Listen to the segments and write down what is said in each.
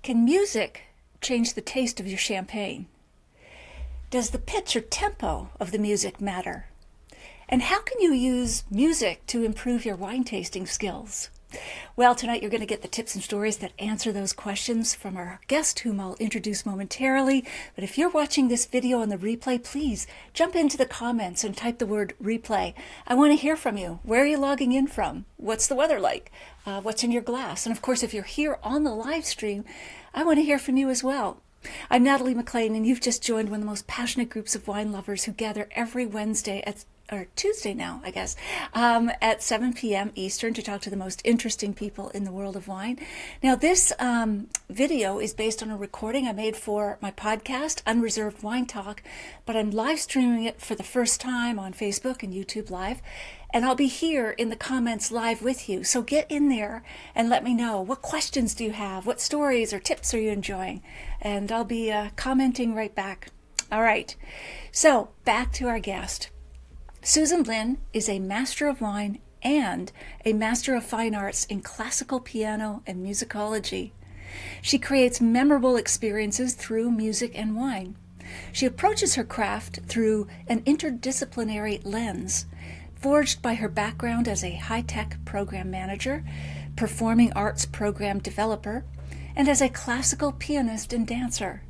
Can music change the taste of your champagne? Does the pitch or tempo of the music matter? And how can you use music to improve your wine tasting skills? Well, tonight you're going to get the tips and stories that answer those questions from our guest, whom I'll introduce momentarily. But if you're watching this video on the replay, please jump into the comments and type the word replay. I want to hear from you. Where are you logging in from? What's the weather like? What's in your glass? And of course, if you're here on the live stream, I want to hear from you as well. I'm Natalie McLean, and you've just joined one of the most passionate groups of wine lovers who gather every Wednesday or Tuesday now, I guess, at 7 p.m. Eastern to talk to the most interesting people in the world of wine. Now, this video is based on a recording I made for my podcast, Unreserved Wine Talk, but I'm live streaming it for the first time on Facebook and YouTube Live, and I'll be here in the comments live with you. So get in there and let me know, what questions do you have? What stories or tips are you enjoying? And I'll be commenting right back. All right, so back to our guest. Susan Lin is a Master of Wine and a Master of Fine Arts in Classical Piano and Musicology. She creates memorable experiences through music and wine. She approaches her craft through an interdisciplinary lens, forged by her background as a high-tech program manager, performing arts program developer, and as a classical pianist and dancer.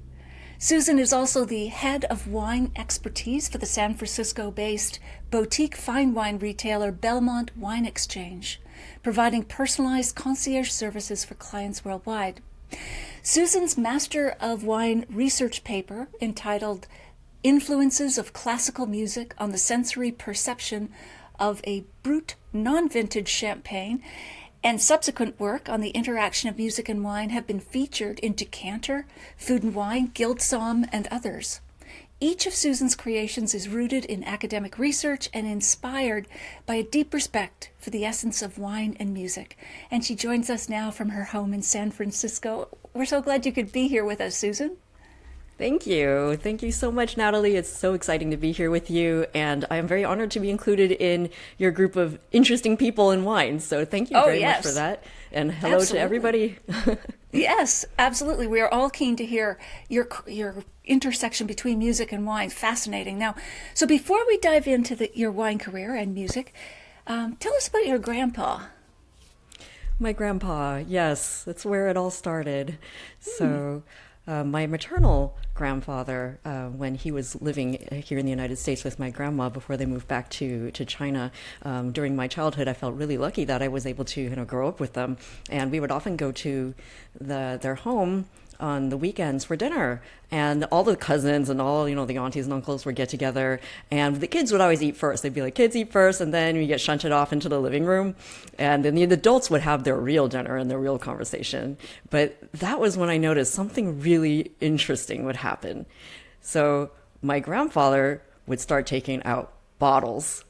Susan is also the head of wine expertise for the San Francisco-based boutique fine wine retailer Belmont Wine Exchange, providing personalized concierge services for clients worldwide. Susan's Master of Wine research paper, entitled Influences of Classical Music on the Sensory Perception of a Brut Non-Vintage Champagne, and subsequent work on the interaction of music and wine have been featured in Decanter, Food and Wine, Guild Somm, and others. Each of Susan's creations is rooted in academic research and inspired by a deep respect for the essence of wine and music. And she joins us now from her home in San Francisco. We're so glad you could be here with us, Susan. Thank you. Thank you so much, Natalie. It's so exciting to be here with you, and I am very honored to be included in your group of interesting people in wine. So thank you very much for that. And hello to everybody. Yes, absolutely. We are all keen to hear your intersection between music and wine. Fascinating. Now, so before we dive into your wine career and music, tell us about your grandpa. My grandpa, yes, that's where it all started. So my maternal grandfather, when he was living here in the United States with my grandma before they moved back to China, during my childhood, I felt really lucky that I was able to grow up with them. And we would often go to their home on the weekends for dinner, and all the cousins and all the aunties and uncles would get together, and the kids would always eat first. They'd be like, kids eat first, and then we get shunted off into the living room, and then the adults would have their real dinner and their real conversation. But that was when I noticed something really interesting would happen. So my grandfather would start taking out bottles,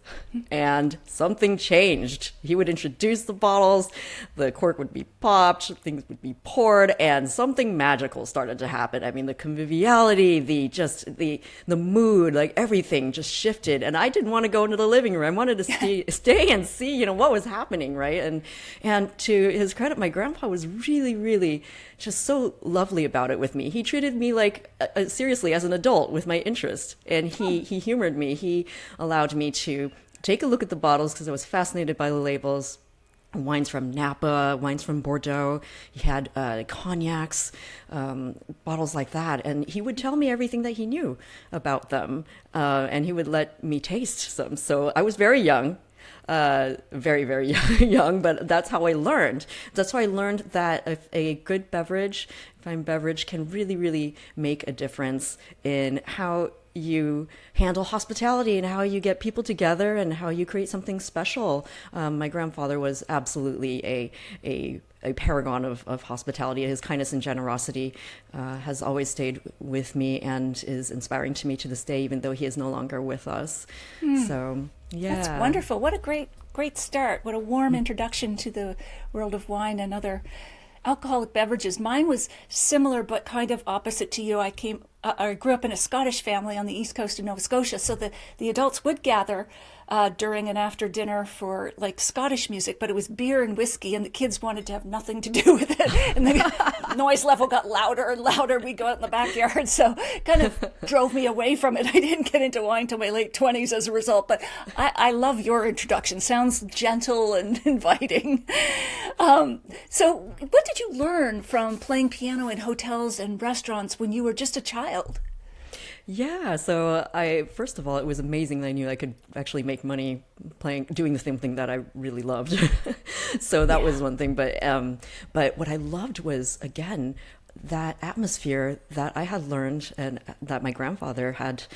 and something changed. He would introduce the bottles, the cork would be popped, things would be poured, and something magical started to happen. I mean, the conviviality, the mood, like everything just shifted. And I didn't want to go into the living room. I wanted to stay and see, what was happening, right? And to his credit, my grandpa was really, really just so lovely about it with me. He treated me like seriously as an adult with my interest, and he humored me. He allowed me to take a look at the bottles because I was fascinated by the labels. Wines from Napa, wines from Bordeaux. He had cognacs, bottles like that. And he would tell me everything that he knew about them. And he would let me taste some. So I was very young, very, very young, but that's how I learned. That's how I learned that a good beverage, fine beverage, can really, really make a difference in how you handle hospitality and how you get people together and how you create something special. My grandfather was absolutely a paragon of hospitality. His kindness and generosity has always stayed with me and is inspiring to me to this day, even though he is no longer with us. So, yeah. That's wonderful. What a great start. What a warm introduction to the world of wine and other alcoholic beverages. Mine was similar but kind of opposite to you. I came I grew up in a Scottish family on the east coast of Nova Scotia, so the adults would gather during and after dinner for like Scottish music, but it was beer and whiskey, and the kids wanted to have nothing to do with it. And the noise level got louder and louder. We'd go out in the backyard, so kind of drove me away from it. I didn't get into wine till my late 20s as a result, but I love your introduction. Sounds gentle and inviting. So what did you learn from playing piano in hotels and restaurants when you were just a child? Yeah, so first of all, it was amazing that I knew I could actually make money doing the same thing that I really loved. So that was one thing. But what I loved was, again, that atmosphere that I had learned and that my grandfather had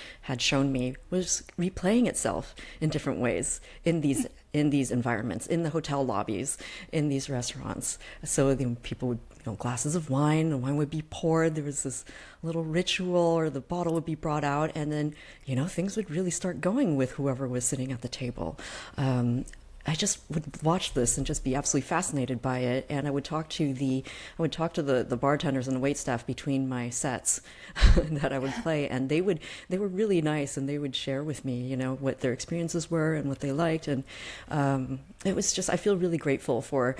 shown me was replaying itself in different ways in these environments, in the hotel lobbies, in these restaurants. So people would, glasses of wine, the wine would be poured. There was this little ritual, or the bottle would be brought out, and then, things would really start going with whoever was sitting at the table. I just would watch this and just be absolutely fascinated by it. And I would talk to the bartenders and the wait staff between my sets that I would play, and they were really nice, and they would share with me, what their experiences were and what they liked. And it was just, I feel really grateful for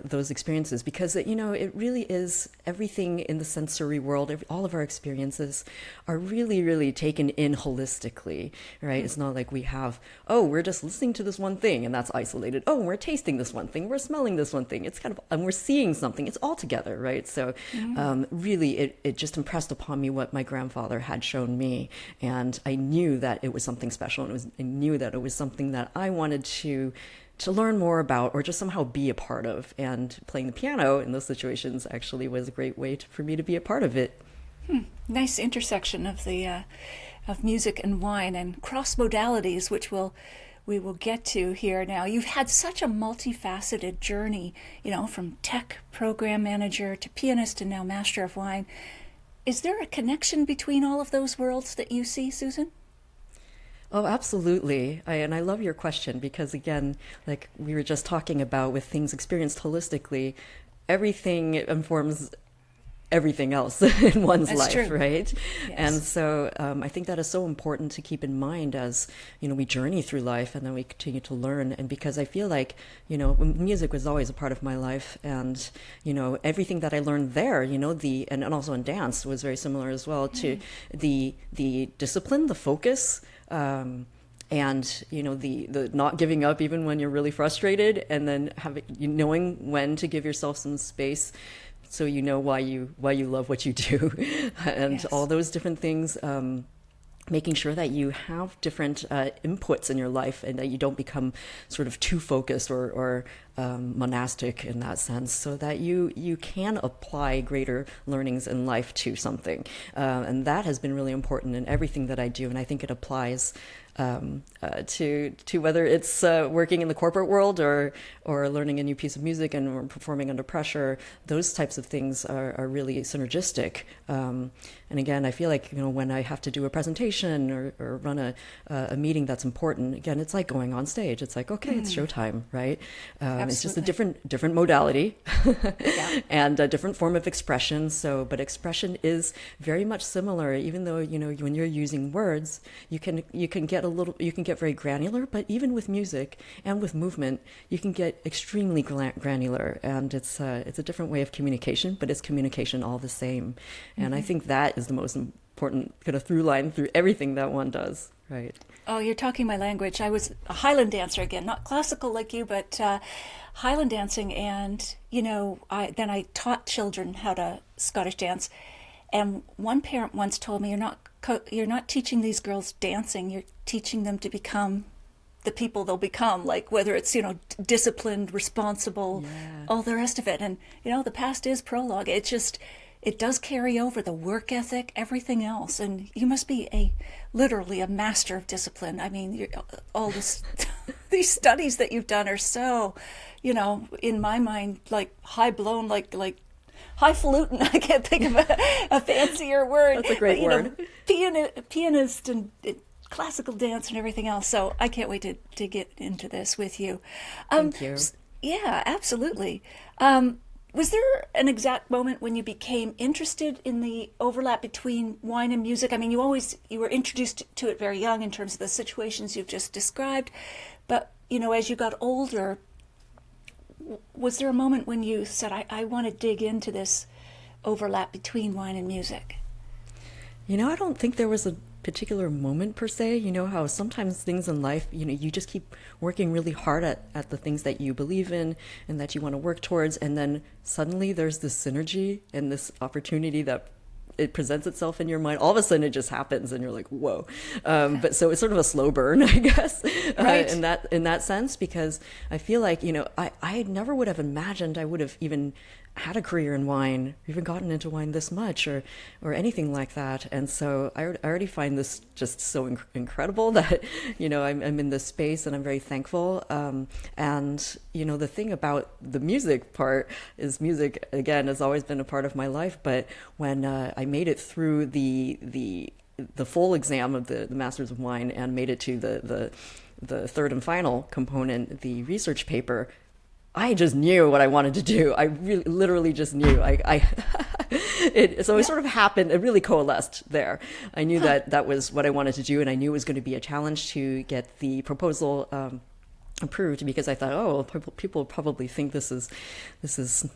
those experiences, because it really is everything in the sensory world. All of our experiences are really, really taken in holistically, right? It's not like we have, we're just listening to this one thing and that's isolated. We're tasting this one thing. We're smelling this one thing. It's kind of, and we're seeing something. It's all together, right? So really, it just impressed upon me what my grandfather had shown me. And I knew that it was something special. And I knew that it was something that I wanted to learn more about, or just somehow be a part of. And playing the piano in those situations actually was a great way for me to be a part of it. Nice intersection of the of music and wine and cross modalities, which we will get to here now. You've had such a multifaceted journey, from tech program manager to pianist and now master of wine. Is there a connection between all of those worlds that you see, Susan? Oh, absolutely. And I love your question, because again, like we were just talking about, with things experienced holistically, everything informs everything else in one's That's life, true. right? Yes. And so I think that is so important to keep in mind as, we journey through life, and then we continue to learn. And because I feel like, music was always a part of my life, and, everything that I learned there, and also in dance was very similar as well to the discipline, the focus, and the not giving up even when you're really frustrated, and then knowing when to give yourself some space, so why you love what you do, and Yes. all those different things. Making sure that you have different inputs in your life, and that you don't become sort of too focused or monastic in that sense, so that you can apply greater learnings in life to something. And that has been really important in everything that I do. And I think it applies to whether it's working in the corporate world or learning a new piece of music and performing under pressure. Those types of things are really synergistic. And again, I feel like, when I have to do a presentation or run a meeting that's important, again, it's like going on stage. It's like, okay, it's showtime, right? It's just a different modality and a different form of expression. But expression is very much similar, even though, when you're using words, you can get very granular, but even with music and with movement, you can get extremely granular, and it's a different way of communication, but it's communication all the same. And I think that is the most important kind of through line through everything that one does, right? Oh, you're talking my language. I was a Highland dancer again, not classical like you, but Highland dancing. And, I taught children how to Scottish dance. And one parent once told me, you're not teaching these girls dancing, you're teaching them to become the people they'll become, like whether it's, disciplined, responsible, all the rest of it. And, the past is prologue. It does carry over the work ethic, everything else. And you must be literally a master of discipline. I mean, all this, these studies that you've done are so, in my mind, like high blown, like highfalutin. I can't think of a fancier word. That's a great word. Pianist and classical dance and everything else. So I can't wait to get into this with you. Thank you. Yeah, absolutely. Was there an exact moment when you became interested in the overlap between wine and music? I mean, you were introduced to it very young in terms of the situations you've just described, but as you got older, was there a moment when you said, I want to dig into this overlap between wine and music? I don't think there was a particular moment per se. You know how sometimes things in life, you just keep working really hard at the things that you believe in and that you want to work towards, and then suddenly there's this synergy and this opportunity that it presents itself in your mind. All of a sudden it just happens and you're like, whoa. But so it's sort of a slow burn, I guess, right. in that sense, because I feel like, I never would have imagined I would have even had a career in wine, even gotten into wine this much or anything like that. And so I already find this just so incredible that, I'm in this space, and I'm very thankful. And, the thing about the music part is music, again, has always been a part of my life. But when I made it through the full exam of the Masters of Wine and made it to the third and final component, the research paper, I just knew what I wanted to do. I really, literally just knew. It sort of happened. It really coalesced there. I knew that was what I wanted to do, and I knew it was going to be a challenge to get the proposal approved, because I thought, people probably think this is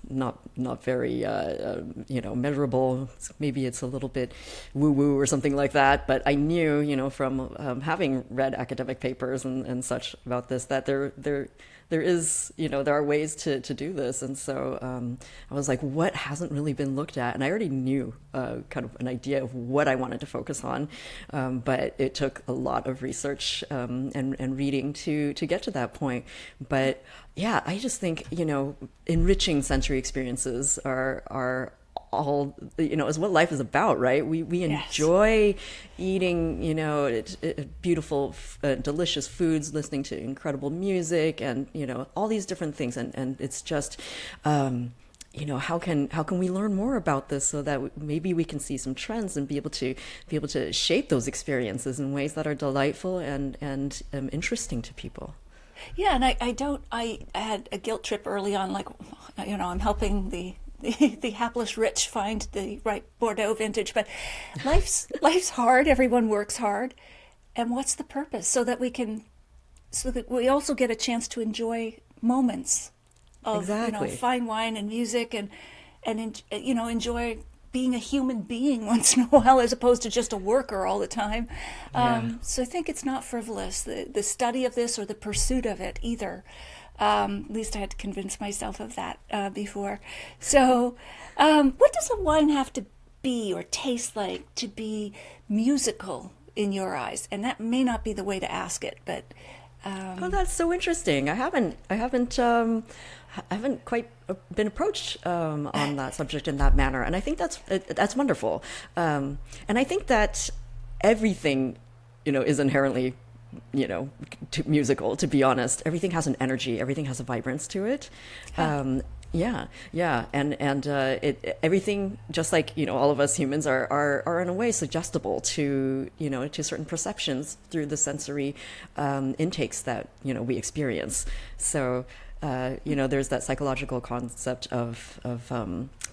not very measurable. Maybe it's a little bit woo woo or something like that. But I knew, from having read academic papers and such about this, that there is, there are ways to do this. And so I was like, what hasn't really been looked at? And I already knew kind of an idea of what I wanted to focus on. But it took a lot of research and reading to get to that point. But yeah, I just think, enriching sensory experiences are all, is what life is about, right? We enjoy eating, beautiful, delicious foods, listening to incredible music, and, all these different things. And it's just, how can we learn more about this so that maybe we can see some trends and be able to shape those experiences in ways that are delightful and interesting to people. Yeah, and I had a guilt trip early on, like, I'm helping the hapless rich find the right Bordeaux vintage, but life's hard. Everyone works hard, and what's the purpose? So that we also get a chance to enjoy moments of exactly. Fine wine and music, and enjoy being a human being once in a while, as opposed to just a worker all the time. So I think it's not frivolous, the study of this or the pursuit of it either. At least I had to convince myself of that before. So what does a wine have to be or taste like to be musical in your eyes? And that may not be the way to ask it, but oh, that's so interesting. I haven't quite been approached on that subject in that manner, and I think that's wonderful. And I think that everything, is inherently, musical. To be honest, everything has an energy, everything has a vibrance to it. And everything, just like all of us humans are in a way suggestible to to certain perceptions through the sensory intakes that we experience. So there's that psychological concept of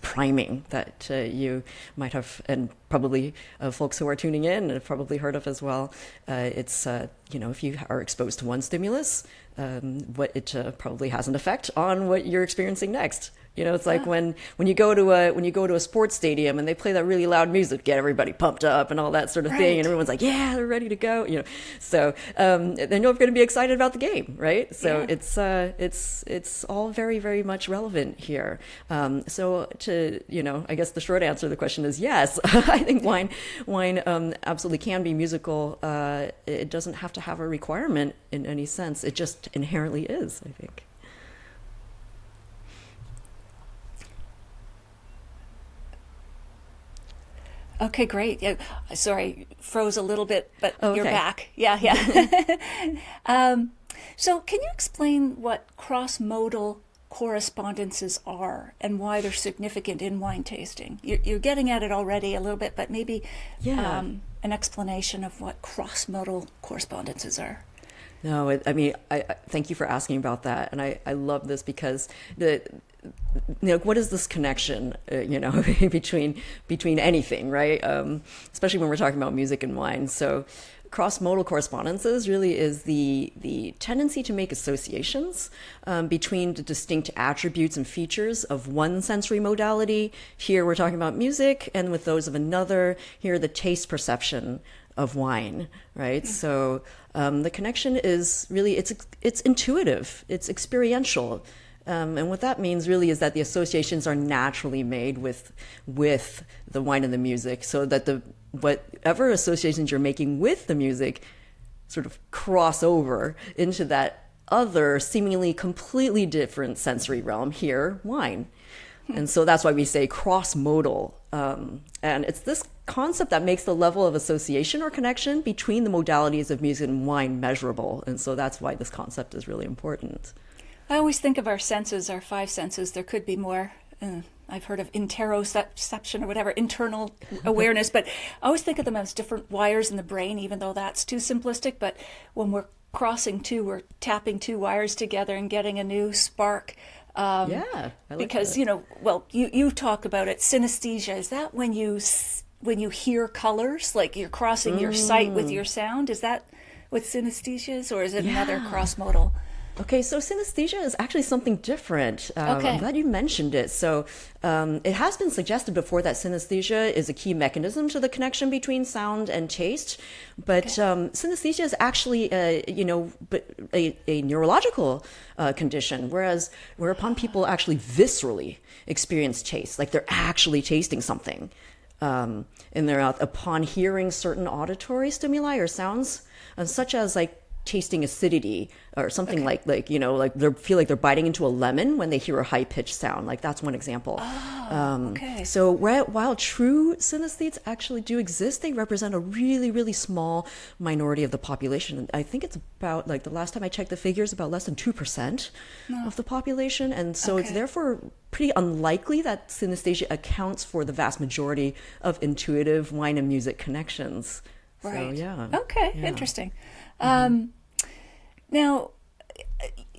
priming that you might have, and probably folks who are tuning in have probably heard of as well. It's if you are exposed to one stimulus, what it probably has an effect on what you're experiencing next. It's like when you go to a sports stadium and they play that really loud music to get everybody pumped up and all that sort of thing, and everyone's like, yeah, they're ready to go. So then you're going to be excited about the game, right? So it's all very, very much relevant here. So I guess the short answer to the question is yes. I think wine absolutely can be musical. It doesn't have to have a requirement in any sense. It just inherently is, I think. Okay, great. Yeah, sorry, froze a little bit, but Oh, you're okay. back. Yeah. So can you explain what cross-modal correspondences are and why they're significant in wine tasting? You're getting at it already a little bit, but maybe Yeah. An explanation of what cross-modal correspondences are. No, I thank you for asking about that, and I love this because what is this connection, between anything, right? Especially when we're talking about music and wine. So cross-modal correspondences really is the tendency to make associations between the distinct attributes and features of one sensory modality. Here we're talking about music, and with those of another, here the taste perception of wine, right? So the connection is really, it's intuitive, it's experiential. And what that means really is that the associations are naturally made with the wine and the music, so that whatever associations you're making with the music sort of cross over into that other seemingly completely different sensory realm, here, wine. And so that's why we say cross-modal. And it's this concept that makes the level of association or connection between the modalities of music and wine measurable. And so that's why this concept is really important. I always think of our senses, our five senses. There could be more. I've heard of interoception or whatever, internal awareness, but I always think of them as different wires in the brain, even though that's too simplistic. But when we're we're tapping two wires together and getting a new spark. I like because, that. You talk about it, synesthesia. Is that when you hear colors, like you're crossing your sight with your sound? Is that what synesthesia is, or is it another cross-modal? Okay, so synesthesia is actually something different. I'm glad you mentioned it. So it has been suggested before that synesthesia is a key mechanism to the connection between sound and taste. But synesthesia is actually, a neurological condition, whereupon people actually viscerally experience taste, like they're actually tasting something in their mouth upon hearing certain auditory stimuli or sounds, such as like tasting acidity or something like they feel like they're biting into a lemon when they hear a high-pitched sound. Like that's one example. So while true synesthetes actually do exist, they represent a really, really small minority of the population. I think it's about, like the last time I checked the figures, about less than 2% of the population. And so it's therefore pretty unlikely that synesthesia accounts for the vast majority of intuitive wine and music connections. Right. So, yeah. Okay, interesting. Now,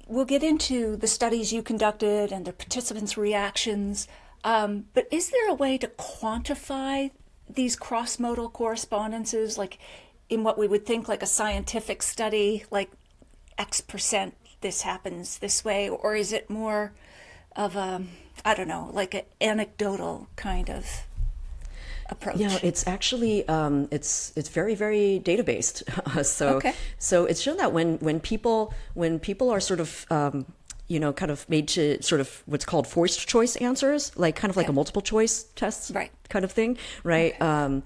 we'll get into the studies you conducted and the participants' reactions, but is there a way to quantify these cross-modal correspondences, like in what we would think like a scientific study, like X% this happens this way, or is it more of like an anecdotal kind of approach? Yeah, it's actually it's very, very data based. So it's shown that when people are sort of kind of made to sort of what's called forced choice answers, like kind of like a multiple choice test kind of thing, right? We're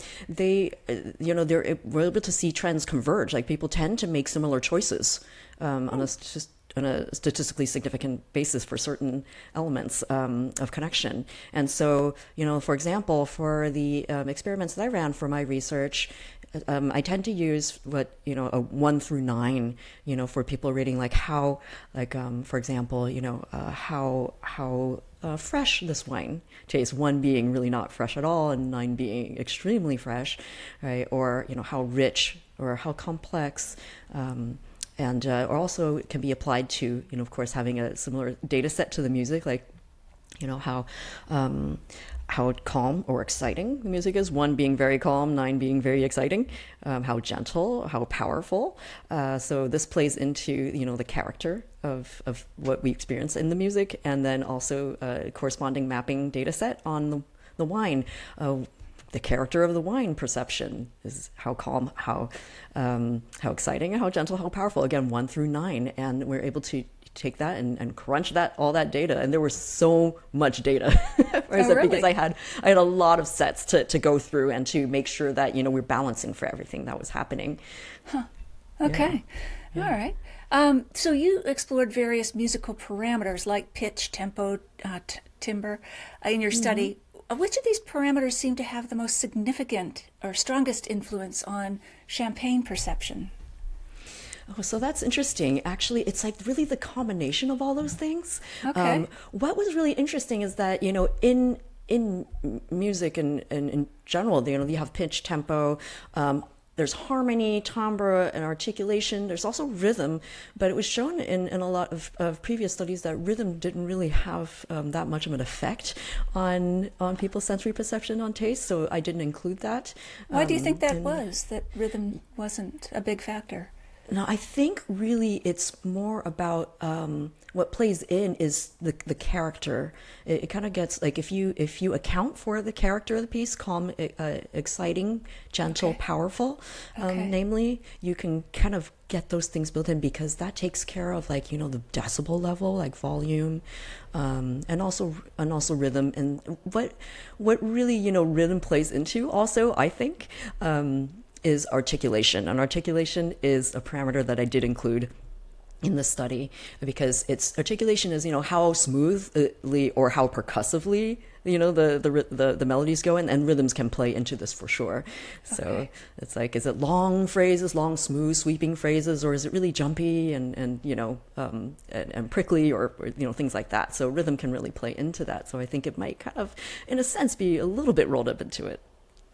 able to see trends converge. Like people tend to make similar choices on a statistically significant basis for certain elements of connection. And so, for example, for the experiments that I ran for my research, I tend to use a 1 through 9, for people rating like how, for example, how fresh this wine tastes, 1 being really not fresh at all and 9 being extremely fresh, right? Or, how rich or how complex, and or also it can be applied to, of course, having a similar data set to the music, like, how calm or exciting the music is, 1 being very calm, 9 being very exciting, how gentle, how powerful. So this plays into, the character of what we experience in the music, and then also a corresponding mapping data set on the wine. The character of the wine perception is how calm, how exciting, how gentle, how powerful. Again, 1 through 9, and we're able to take that and crunch all that data. And there was so much data, because I had a lot of sets to go through and to make sure that we're balancing for everything that was happening. Okay, all right. So you explored various musical parameters like pitch, tempo, timbre in your study. Which of these parameters seem to have the most significant or strongest influence on champagne perception? Oh, so that's interesting. Actually, it's like really the combination of all those things. Okay. What was really interesting is that, in music and in general, you have pitch, tempo, there's harmony, timbre, and articulation. There's also rhythm, but it was shown in a lot of previous studies that rhythm didn't really have that much of an effect on people's sensory perception, on taste. So I didn't include that. Why do you think that was, that rhythm wasn't a big factor? No, I think really it's more about what plays in is the character. It kind of gets like if you account for the character of the piece, calm, exciting, gentle, powerful, namely, you can kind of get those things built in, because that takes care of like, the decibel level, like volume, and also rhythm. And what really, rhythm plays into also, I think, is articulation. And articulation is a parameter that I did include in the study, because articulation is, how smoothly or how percussively, the melodies go in, and rhythms can play into this for sure. So it's like, is it long phrases, long, smooth, sweeping phrases, or is it really jumpy and prickly, or things like that. So rhythm can really play into that. So I think it might kind of, in a sense, be a little bit rolled up into it.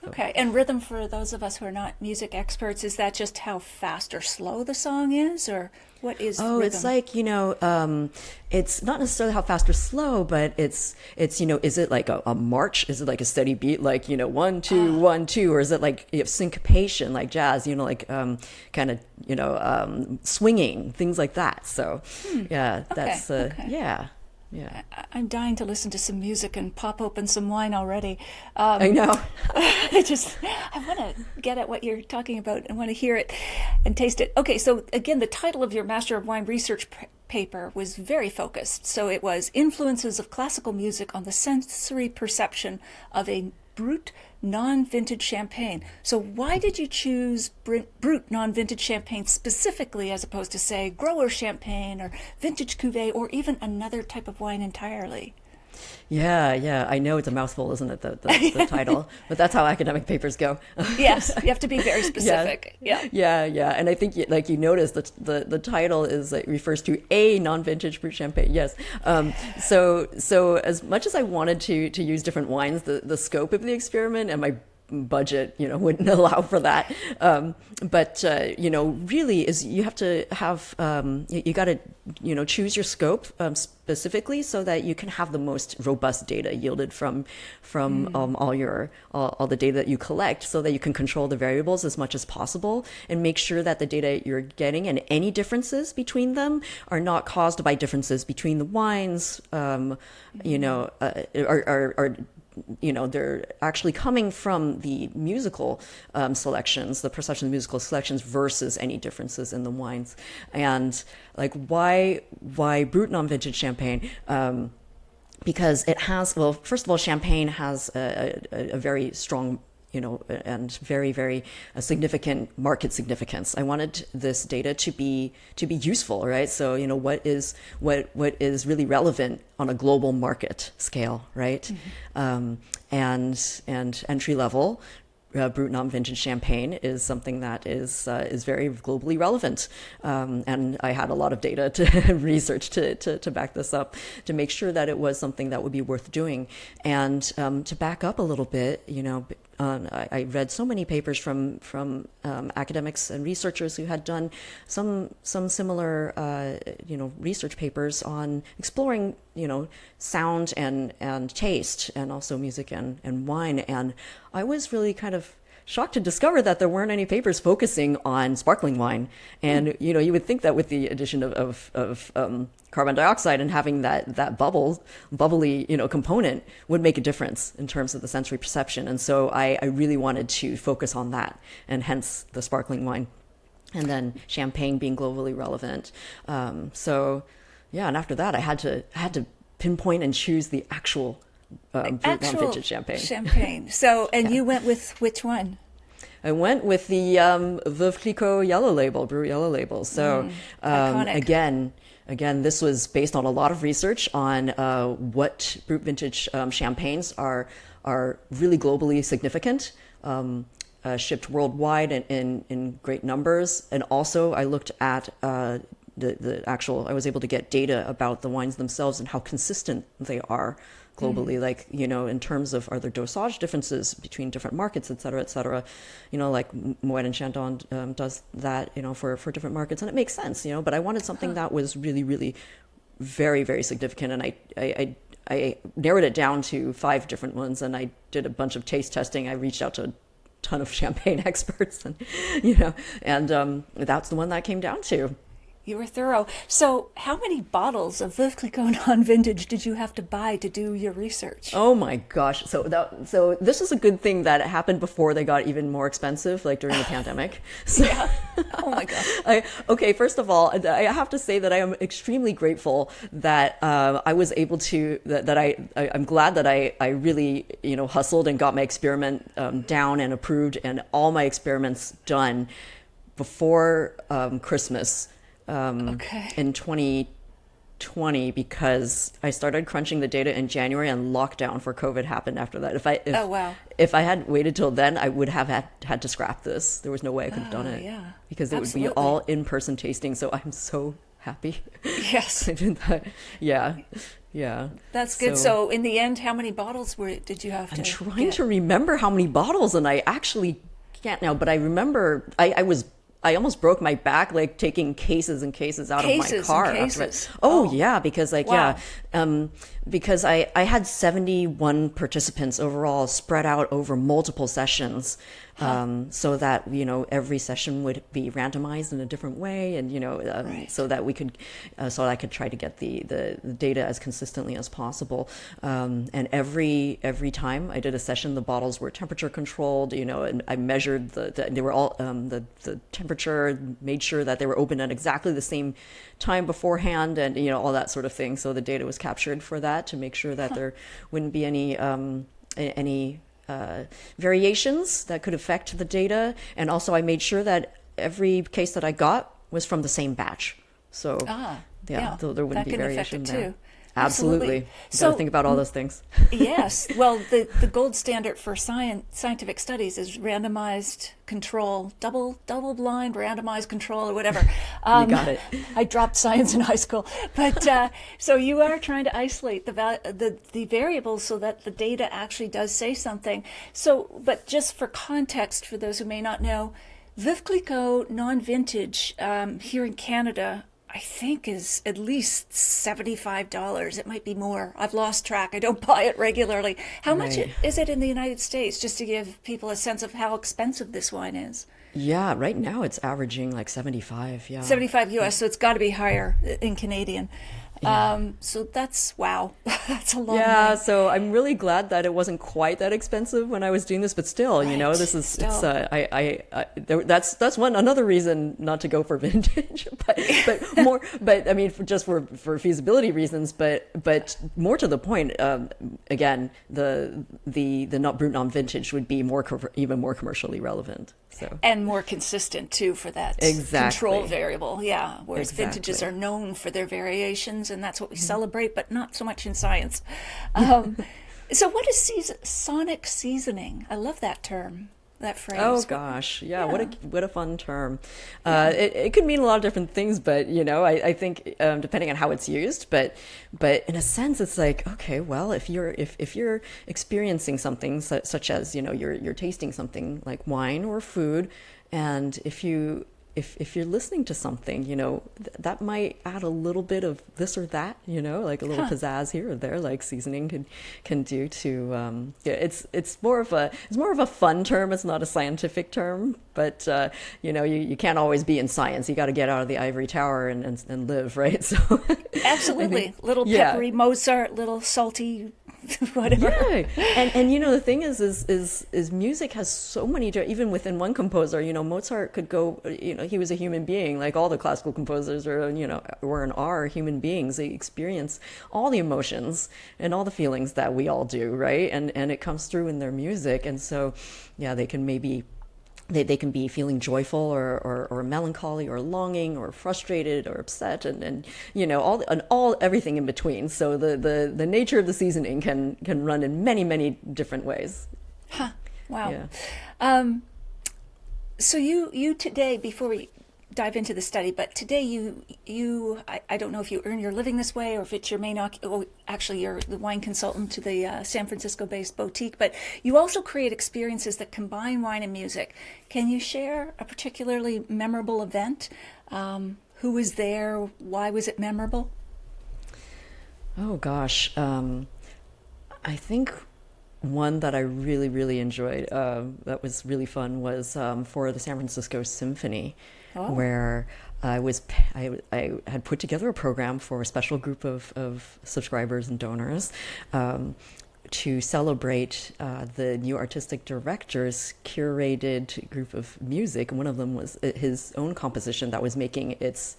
Okay, and rhythm, for those of us who are not music experts, is that just how fast or slow the song is, or what is rhythm? It's like, it's not necessarily how fast or slow, but it's is it like a march? Is it like a steady beat, like, 1, 2, 1, 2, or is it like syncopation, like jazz, like kind of, swinging, things like that. So, that's, yeah. Yeah, I'm dying to listen to some music and pop open some wine already. I know. I want to get at what you're talking about. I want to hear it and taste it. Okay, so again, the title of your Master of Wine research paper was very focused. So it was Influences of Classical Music on the Sensory Perception of a Brut Non-Vintage Champagne. So why did you choose Brut Non-Vintage Champagne specifically, as opposed to, say, grower champagne or vintage cuvee, or even another type of wine entirely? Yeah. I know it's a mouthful, isn't it, the title? But that's how academic papers go. Yes, you have to be very specific. Yeah. And I think, like you noticed, the title refers to a non-vintage Brut champagne. Yes. So as much as I wanted to use different wines, the scope of the experiment and my budget, wouldn't allow for that. But really is you have to have, you got to, choose your scope specifically, so that you can have the most robust data yielded from all the data that you collect, so that you can control the variables as much as possible and make sure that the data you're getting and any differences between them are not caused by differences between the wines, are they're actually coming from the musical selections, the perception of musical selections, versus any differences in the wines. And like, why Brut Non-Vintage Champagne? Because it has, well, first of all, champagne has a very strong, and very, very significant market significance. I wanted this data to be useful, right? So, what is really relevant on a global market scale, right? Mm-hmm. And entry level Brut Non-Vintage Champagne is something that is very globally relevant, and I had a lot of data to research to back this up, to make sure that it was something that would be worth doing. And to back up a little bit, I read so many papers from academics and researchers who had done some similar research papers on exploring sound and taste, and also music and wine. And I was really kind of shocked to discover that there weren't any papers focusing on sparkling wine. And you would think that with the addition of carbon dioxide and having that bubbly component would make a difference in terms of the sensory perception. And so I really wanted to focus on that, and hence the sparkling wine, and then champagne being globally relevant. And after that I had to pinpoint and choose the actual Brut Non-Vintage champagne. So, and you went with which one? I went with the Veuve Clicquot yellow label, Brut yellow label. So again, this was based on a lot of research on what Brut vintage champagnes are really globally significant, shipped worldwide in great numbers. And also I looked at I was able to get data about the wines themselves and how consistent they are globally, like, in terms of, are there dosage differences between different markets, et cetera, et cetera. Like Moet and Chandon does that, for different markets, and it makes sense, but I wanted something that was really, really very, very significant. And I narrowed it down to 5 different ones, and I did a bunch of taste testing. I reached out to a ton of champagne experts, and that's the one that I came down to. You were thorough. So how many bottles of Veuve Clicquot non-vintage did you have to buy to do your research? Oh my gosh. So this is a good thing that happened before they got even more expensive, like during the pandemic. So, yeah. Oh my God. Okay, first of all, I have to say that I am extremely grateful that I was able to, I'm glad that I really, hustled and got my experiment down and approved, and all my experiments done before Christmas. In 2020, because I started crunching the data in January, and lockdown for COVID happened after that. If I had waited till then, I would have had to scrap this. There was no way I could have done it. Yeah, because it absolutely. would be all in-person tasting. So I'm so happy. Yes. I did that. Yeah. That's good. So in the end, how many bottles did you have to I'm trying to remember how many bottles, and I actually can't now, but I remember I almost broke my back, like taking cases and cases out of my car. Yeah, because wow. Because I had 71 participants overall, spread out over multiple sessions, so that every session would be randomized in a different way, and right. so that we could, so I could try to get the data as consistently as possible. And every time I did a session, the bottles were temperature controlled, and I measured they were all the temperature, made sure that they were open at exactly the same time beforehand, and all that sort of thing. So the data was captured for that, to make sure that there wouldn't be any variations that could affect the data. And also I made sure that every case that I got was from the same batch. So there wouldn't be variation there. Too. Absolutely. You got to think about all those things. Yes. Well, the gold standard for scientific studies is randomized control, double-blind randomized control, or whatever. You got it. I dropped science in high school. But so you are trying to isolate the variables so that the data actually does say something. So, but just for context, for those who may not know, Veuve Clicquot non-vintage here in Canada, I think, is at least $75. It might be more. I've lost track. I don't buy it regularly. How much is it in the United States, just to give people a sense of how expensive this wine is? Yeah, right now it's averaging like 75. Yeah, 75 US, so it's got to be higher in Canadian. Yeah. So that's, wow, that's a lot. Yeah, so I'm really glad that it wasn't quite that expensive when I was doing this, but still, this is still. That's another reason not to go for vintage, but I mean, for feasibility reasons, but more to the point, again, the Brut non-vintage would be even more commercially relevant. So. And more consistent too, for that control variable. Yeah, whereas vintages are known for their variations, and that's what we celebrate, but not so much in science. So what is sonic seasoning? I love that term, that phrase. Oh gosh, yeah. What a fun term. It could mean a lot of different things, but I think depending on how it's used, but in a sense, it's like, okay, well, if you're experiencing something such as you're tasting something like wine or food, and if you're listening to something, that might add a little bit of this or that, like a little pizzazz here or there, like seasoning can do to. It's more of a fun term. It's not a scientific term, but you can't always be in science. You got to get out of the ivory tower and live, right? So absolutely, little peppery Mozart, little salty. Whatever. Yeah, and the thing is music has so many, even within one composer. Mozart could go. He was a human being, like all the classical composers were and are human beings. They experience all the emotions and all the feelings that we all do, right? And it comes through in their music, and so they can maybe. They can be feeling joyful or melancholy or longing or frustrated or upset and everything in between. So the nature of the seasoning can run in many different ways. Wow. Yeah. So you today, before we dive into the study, but today I don't know if you earn your living this way or if it's your main, actually you're the wine consultant to the San Francisco-based boutique, but you also create experiences that combine wine and music. Can you share a particularly memorable event? Who was there? Why was it memorable? Oh gosh, I think one that I really, really enjoyed, that was really fun, was for the San Francisco Symphony, where I had put together a program for a special group of subscribers and donors to celebrate the new artistic director's curated group of music. One of them was his own composition that was making its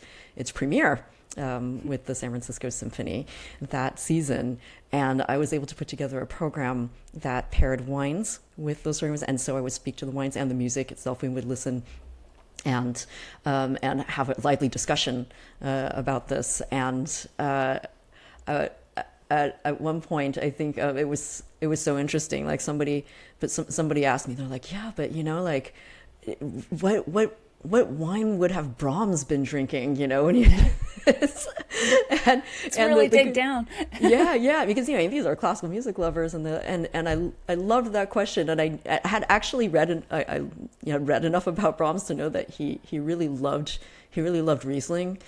premiere with the San Francisco Symphony that season. And I was able to put together a program that paired wines with those programs. And so I would speak to the wines and the music itself. We would listen and have a lively discussion about this. And at one point, I think it was so interesting. Like somebody asked me, they're like, yeah, but like, what wine would have Brahms been drinking, when you and really dig down. yeah, because these are classical music lovers, and I loved that question, and I had actually read read enough about Brahms to know that he really loved Riesling.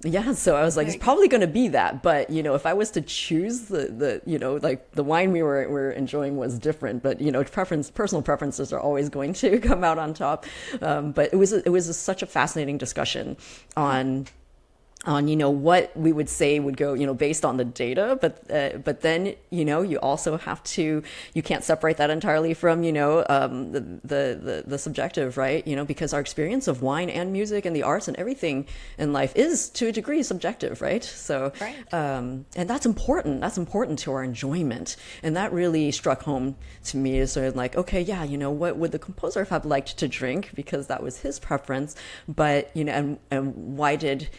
Yeah, so I was like, it's probably going to be that, but if I was to choose the like the wine we were enjoying was different, but personal preferences are always going to come out on top. But it was such a fascinating discussion on what we would say would go based on the data, but then you also have to, you can't separate that entirely from the subjective, right? Because our experience of wine and music and the arts and everything in life is to a degree subjective, right? So right. And that's important to our enjoyment, and that really struck home to me as sort of like, okay, yeah, what would the composer have liked to drink, because that was his preference, but and why did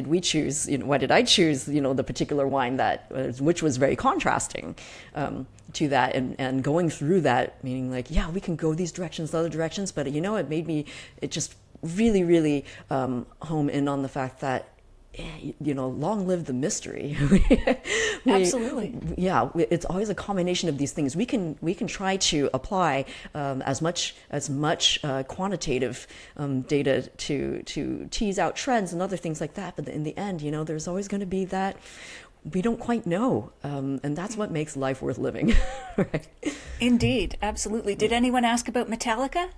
we choose, why did I choose, the particular wine which was very contrasting to that, and going through that, meaning like, yeah, we can go these directions, the other directions, but it just really, really home in on the fact that, long live the mystery. Absolutely. Yeah, it's always a combination of these things. We can try to apply as much quantitative data to tease out trends and other things like that. But in the end, there's always going to be that we don't quite know, and that's what makes life worth living. Right? Indeed, absolutely. Did anyone ask about Metallica?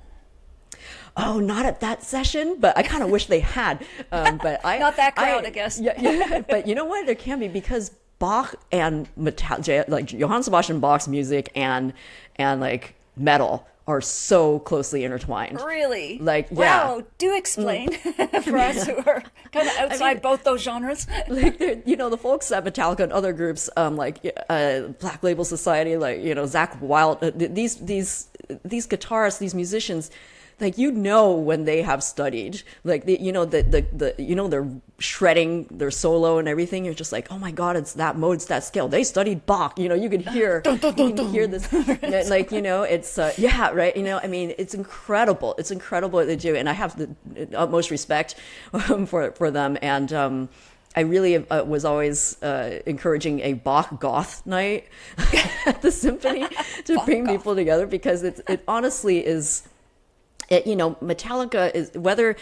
Oh, not at that session, but I kind of wish they had. But not that crowd, I guess. Yeah, but you know what? There can be, because Bach and like Johann Sebastian Bach's music and like metal are so closely intertwined. Really? Like, yeah. Wow, do explain for us who are kind of outside both those genres. Like, the folks at Metallica and other groups, like Black Label Society, like, Zakk Wylde, these guitarists, these musicians, like, when they have studied, like, they're shredding their solo and everything. You're just like, oh my God, it's that mode, it's that scale. They studied Bach. You could hear, hear this, like, it's yeah, right. It's incredible. It's incredible what they do, and I have the utmost respect for them. And I really was always encouraging a Bach goth night at the symphony to bring people together, because it honestly is. Metallica is whether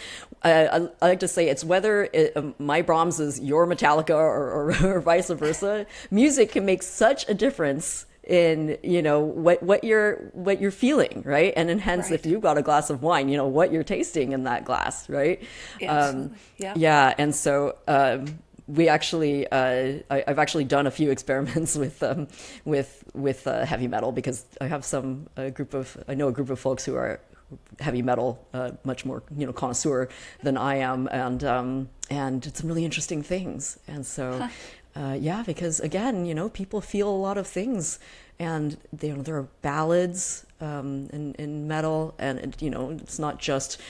I like to say it's whether my Brahms is your Metallica or vice versa. Music can make such a difference in what you're feeling, right? And hence, if you've got a glass of wine, what you're tasting in that glass, right? Yeah. And so we actually I've actually done a few experiments with heavy metal, because I have a group of folks who are heavy metal, much more connoisseur than I am, and did some really interesting things. And so because again, people feel a lot of things, and there are ballads in metal, and it's not just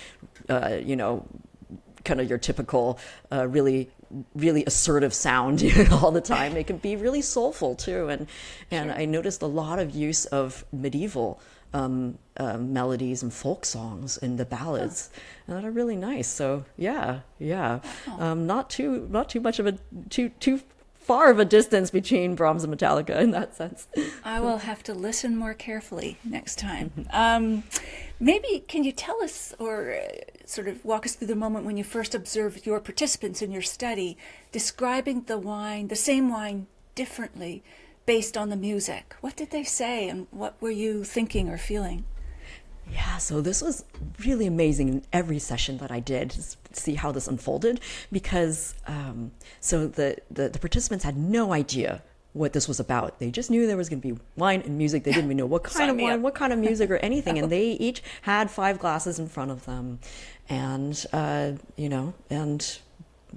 kind of your typical really really assertive sound all the time. It can be really soulful too. And Sure. I noticed a lot of use of medieval melodies and folk songs in the ballads, and that are really nice. So yeah. Not too much of a too far of a distance between Brahms and Metallica in that sense. I will have to listen more carefully next time. Maybe can you tell us or sort of walk us through the moment when you first observed your participants in your study describing the same wine differently based on the music? What did they say and what were you thinking or feeling? Yeah, so this was really amazing in every session that I did to see how this unfolded, because so the participants had no idea what this was about. They just knew there was going to be wine and music. They didn't even know what kind of wine, what kind of music or anything. And they each had 5 glasses in front of them. And, and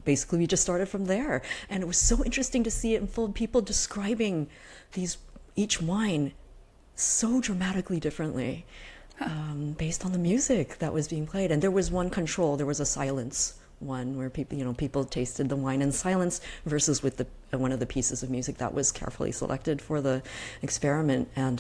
basically we just started from there. And it was so interesting to see it unfold, people describing each wine so dramatically differently. Based on the music that was being played. And there was one control, there was a silence one where people tasted the wine in silence versus with one of the pieces of music that was carefully selected for the experiment. And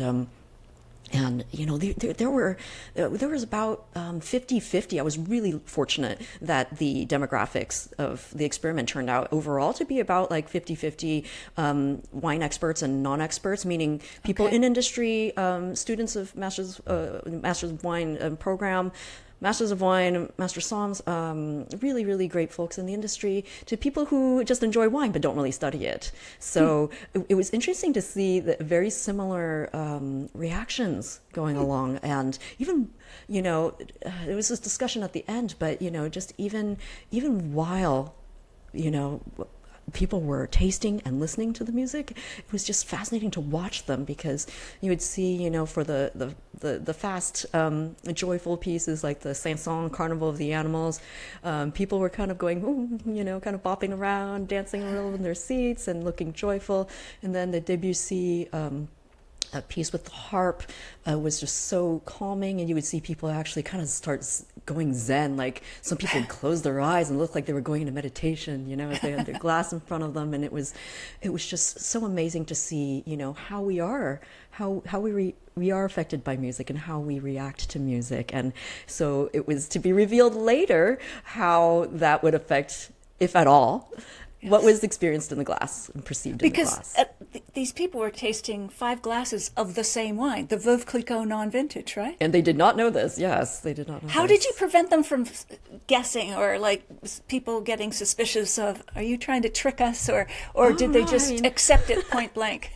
there was about 50-50. I was really fortunate that the demographics of the experiment turned out overall to be about like 50-50 wine experts and non-experts, meaning people in industry, students of Masters of Wine program, Masters of Wine, Master Soms, really, really great folks in the industry, to people who just enjoy wine but don't really study it. So it was interesting to see the very similar reactions going along. And even, there was this discussion at the end, but, just even while, people were tasting and listening to the music, it was just fascinating to watch them, because you would see, for the fast, joyful pieces like the Sanson Carnival of the Animals, people were kind of going, ooh, kind of bopping around, dancing around in their seats and looking joyful. And then the Debussy a piece with the harp was just so calming, and you would see people actually kind of start going zen, like some people would close their eyes and look like they were going into meditation, as they had their glass in front of them. And it was just so amazing to see, how we are affected by music and how we react to music. And so it was to be revealed later how that would affect, if at all, what was experienced in the glass and perceived in the glass. Because these people were tasting 5 glasses of the same wine, the Veuve Clicquot non-vintage, right? And they did not know this. Yes, they did not know How this. did you prevent them from guessing, or like people getting suspicious of, are you trying to trick us, or did they just accept it point blank?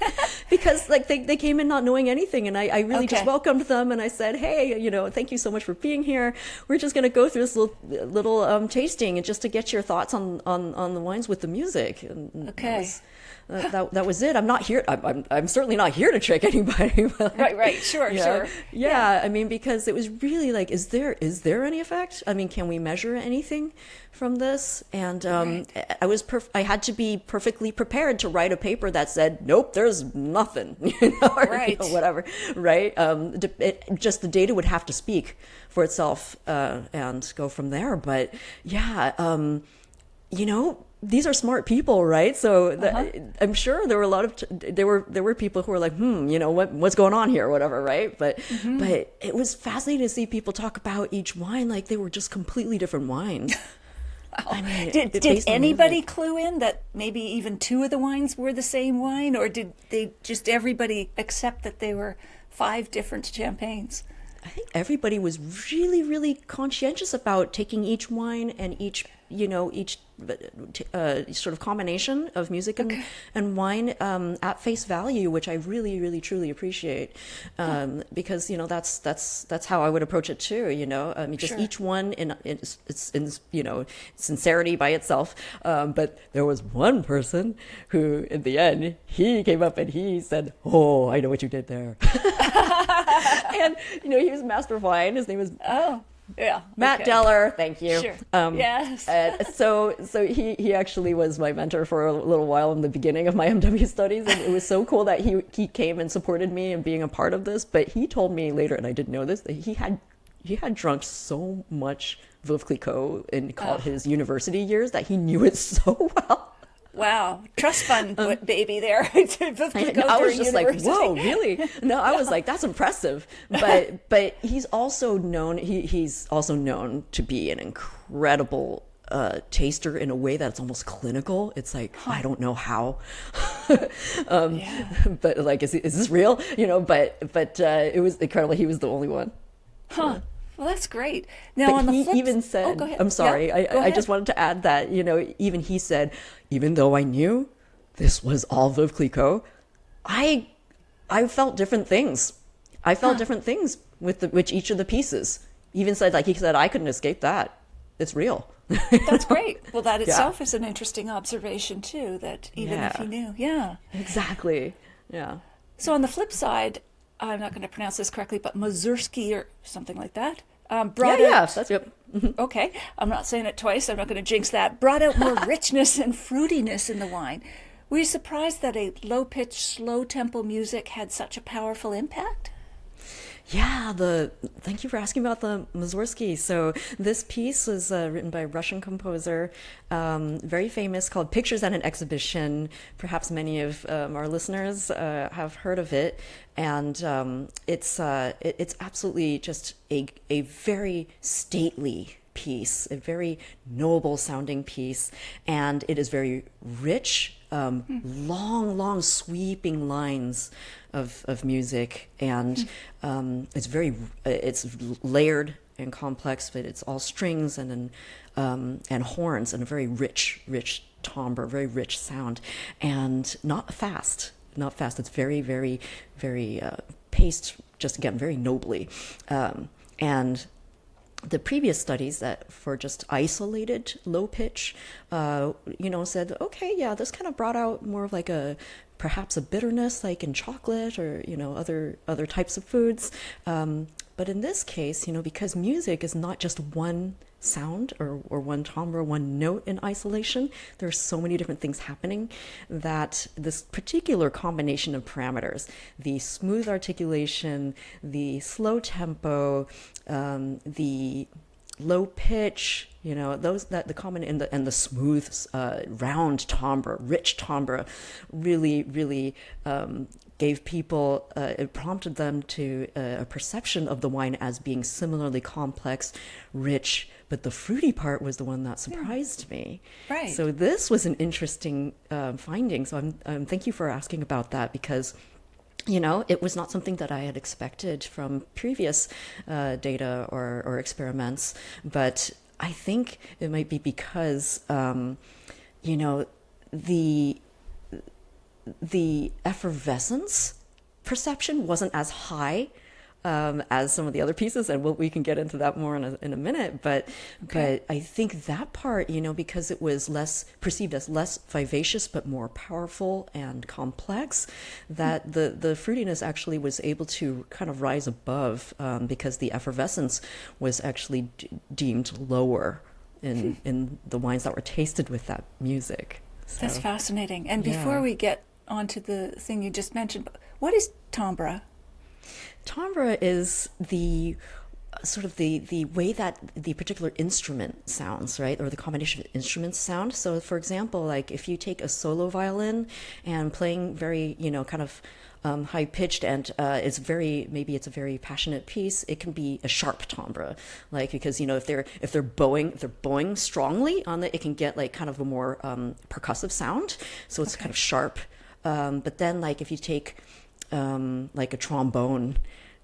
Because like they came in not knowing anything, and I really just welcomed them, and I said, hey, thank you so much for being here. We're just going to go through this little tasting, and just to get your thoughts on the wines with the music. And that was it. I'm not here. I'm certainly not here to trick anybody. Right. Sure. Yeah. I mean, because it was really like, is there any effect? I mean, can we measure anything from this? And I had to be perfectly prepared to write a paper that said, nope, there's nothing. Whatever. Right. Just the data would have to speak for itself and go from there. But yeah. These are smart people, right? So I'm sure there were a lot of there were people who were like, what's going on here, or whatever, right? But it was fascinating to see people talk about each wine like they were just completely different wines. I mean, did anybody clue in that maybe even 2 of the wines were the same wine, or did they just everybody accept that they were 5 different champagnes? I think everybody was really, really conscientious about taking each wine and each sort of combination of music and wine at face value, which I really, really, truly appreciate, because that's how I would approach it too. I mean, just each one in sincerity by itself. But there was one person who, in the end, he came up and he said, "Oh, I know what you did there." And he was master of wine. His name was Matt Deller. Thank you. Sure. Yes. So he actually was my mentor for a little while in the beginning of my MW studies, and it was so cool that he came and supported me in being a part of this. But he told me later, and I didn't know this, that he had drunk so much Veuve Clicquot in his university years that he knew it so well. Wow, trust fund baby there. I was just like, whoa, really? No, I was like, that's impressive. But he's also known. He's also known to be an incredible taster in a way that's almost clinical. It's like, I don't know how, but like, is this real? But it was incredible. He was the only one. Huh. Well, that's great. Now, on the he flip... even said, oh, go ahead. I'm sorry, Yeah, I just wanted to add that, even he said, even though I knew this was all Veuve Clicquot, I felt different things. I felt different things with each of the pieces. Even said, like, he said, I couldn't escape that. It's real. That's great. Well, that itself is an interesting observation, too, that even if he knew. Yeah. Exactly. Yeah. So on the flip side, I'm not going to pronounce this correctly, but Mussorgsky or something like that brought out... that's it. Okay, I'm not saying it twice. I'm not going to jinx that. Brought out more richness and fruitiness in the wine. Were you surprised that a low-pitched, slow-tempo music had such a powerful impact? Yeah, thank you for asking about the Mussorgsky. So this piece was written by a Russian composer, very famous, called Pictures at an Exhibition. Perhaps many of our listeners have heard of it. And it's absolutely just a very stately piece, a very noble sounding piece. And it is very rich, long sweeping lines of music, and it's layered and complex, but it's all strings and horns, and a very rich timbre, very rich sound, and not fast. It's very, very, very paced, just again, very nobly, and the previous studies that for just isolated low pitch, said, okay, yeah, this kind of brought out more of like perhaps a bitterness, like in chocolate or, other types of foods. But in this case, because music is not just one sound or one timbre, one note in isolation, there are so many different things happening that this particular combination of parameters, the smooth articulation, the slow tempo, the low pitch, the common and the smooth, round timbre, rich timbre, really gave people, it prompted them to a perception of the wine as being similarly complex, rich, but the fruity part was the one that surprised me. Right. So this was an interesting finding. So I'm thank you for asking about that, because it was not something that I had expected from previous data or experiments, but I think it might be because, the effervescence perception wasn't as high as some of the other pieces, and we can get into that more in a minute. But I think that part, because it was perceived as less vivacious but more powerful and complex, that the fruitiness actually was able to kind of rise above, because the effervescence was actually deemed lower in the wines that were tasted with that music. So, that's fascinating. And before we get onto the thing you just mentioned, what is timbre? Timbre is the sort of the way that the particular instrument sounds, right? Or the combination of instruments sound. So for example, like if you take a solo violin and playing very, kind of high pitched, and it's a very passionate piece, it can be a sharp timbre, like, because if they're bowing strongly on it can get like kind of a more percussive sound, so it's kind of sharp. But then like if you take like a trombone,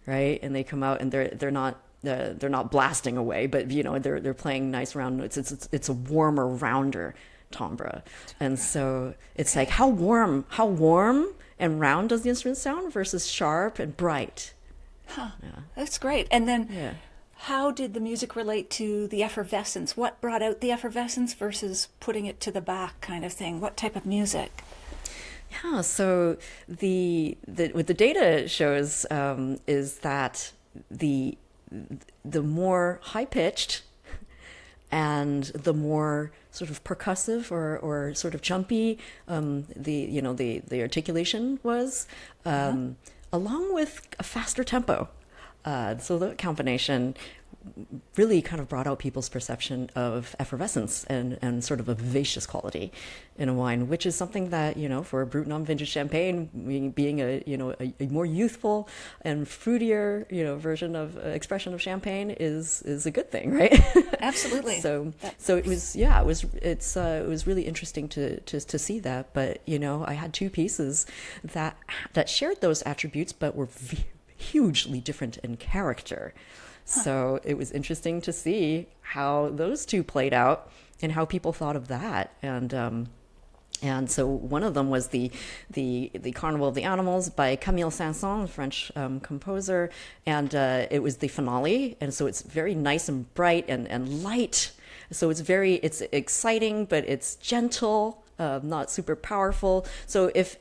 right, and they come out and they're not blasting away, but they're playing nice round notes. It's a warmer, rounder timbre, and so it's like how warm and round does the instrument sound versus sharp and bright. That's great. And then how did the music relate to the effervescence? What brought out the effervescence versus putting it to the back, kind of thing? What type of music? Yeah, so what the data shows is that the more high pitched and the more sort of percussive or sort of jumpy the articulation was, along with a faster tempo. So the combination really kind of brought out people's perception of effervescence and sort of a vivacious quality in a wine, which is something that, for a Brut non vintage champagne, being a more youthful and fruitier, version of expression of champagne is a good thing, right? Absolutely. So it was really interesting to see that. But, I had two pieces that shared those attributes, but were hugely different in character. So it was interesting to see how those two played out and how people thought of that. And so one of them was the Carnival of the Animals by Camille Saint-Saëns, French composer, and it was the finale. And so it's very nice and bright and light. So it's exciting, but it's gentle, not super powerful. So if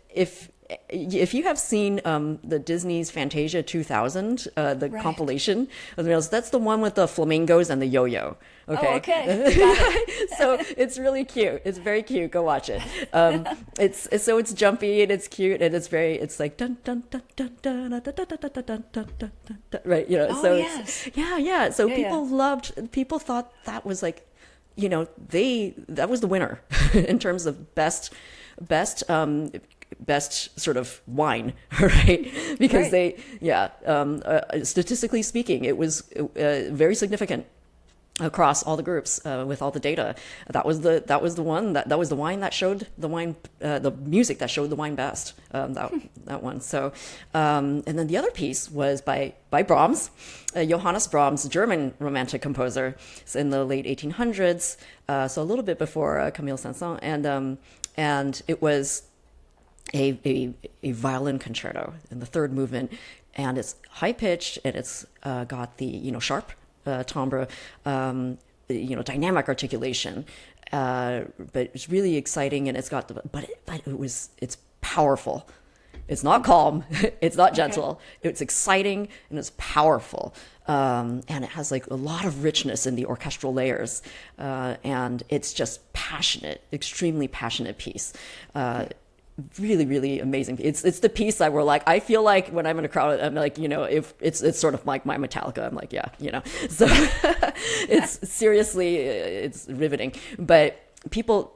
you have seen the Disney's Fantasia 2000, the Right. compilation, compilation, that's the one with the flamingos and the yo-yo. Okay. Oh, okay. So it's really cute. It's very cute. Go watch it. It's jumpy and it's cute and it's like dun dun dun dun dun dun dun dun dun dun dun dun, right? Oh, So yes. yeah. So Yeah, people thought that was like, that was the winner in terms of best sort of wine, right? Because Right. statistically speaking, it was very significant across all the groups with all the data. That was the wine that showed the music that showed the wine best. That one. So, and then the other piece was by Brahms, Johannes Brahms, German romantic composer, in the late 1800s. So a little bit before Camille Saint-Saëns, and it was a violin concerto in the third movement, and it's high pitched and it's got the sharp timbre, dynamic articulation, but it's really exciting, and it's got it's powerful. It's not calm, it's not gentle. Okay. It's exciting and it's powerful, and it has like a lot of richness in the orchestral layers, and it's just passionate, extremely passionate piece. Really, really amazing. It's the piece that we're like, I feel like when I'm in a crowd, I'm like, if it's sort of like my Metallica, I'm like, so it's seriously, it's riveting. But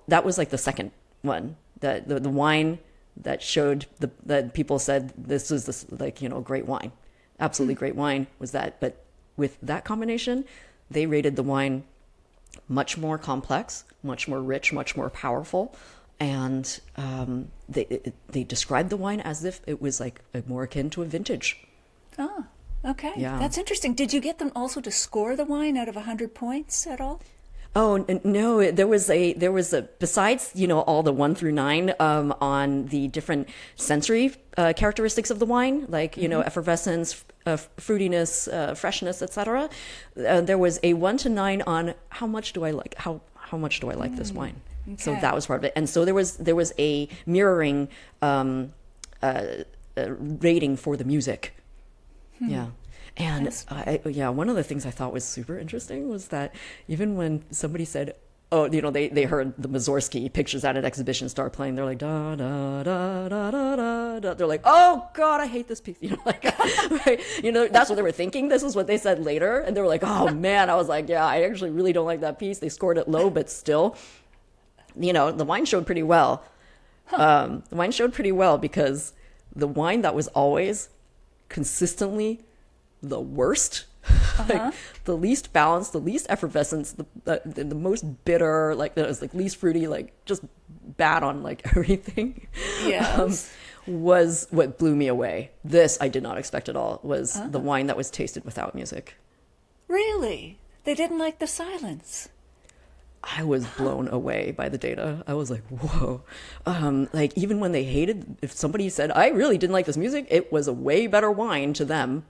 that was like the second one, that the wine that showed that people said this was great wine, absolutely great wine was that. But with that combination, they rated the wine much more complex, much more rich, much more powerful. And they described the wine as if it was like more akin to a vintage. Oh, okay. Yeah. That's interesting. Did you get them also to score the wine out of 100 points at all? Oh no! There was a besides all the 1 through 9 on the different sensory characteristics of the wine, like effervescence, fruitiness, freshness, etc. There was a 1 to 9 on how much do I like this wine. Okay. So that was part of it, and so there was a mirroring rating for the music. Yeah. And one of the things I thought was super interesting was that even when somebody said, oh, they heard the Mussorgsky Pictures at an Exhibition start playing, they're like, da, da, da, da, da, da. They're like, oh, God, I hate this piece. Right? That's what they were thinking. This is what they said later. And they were like, oh, man. I was like, yeah, I actually really don't like that piece. They scored it low, but still, the wine showed pretty well. The wine showed pretty well because the wine that was always consistently the worst, like the least balanced, the least effervescence, the most bitter, like that was like least fruity, like just bad on like everything. Yes. Was what blew me away. This I did not expect at all. Was the wine that was tasted without music. Really? They didn't like the silence. I was blown away by the data. I was like, whoa. Like even when they hated, if somebody said, I really didn't like this music, it was a way better wine to them,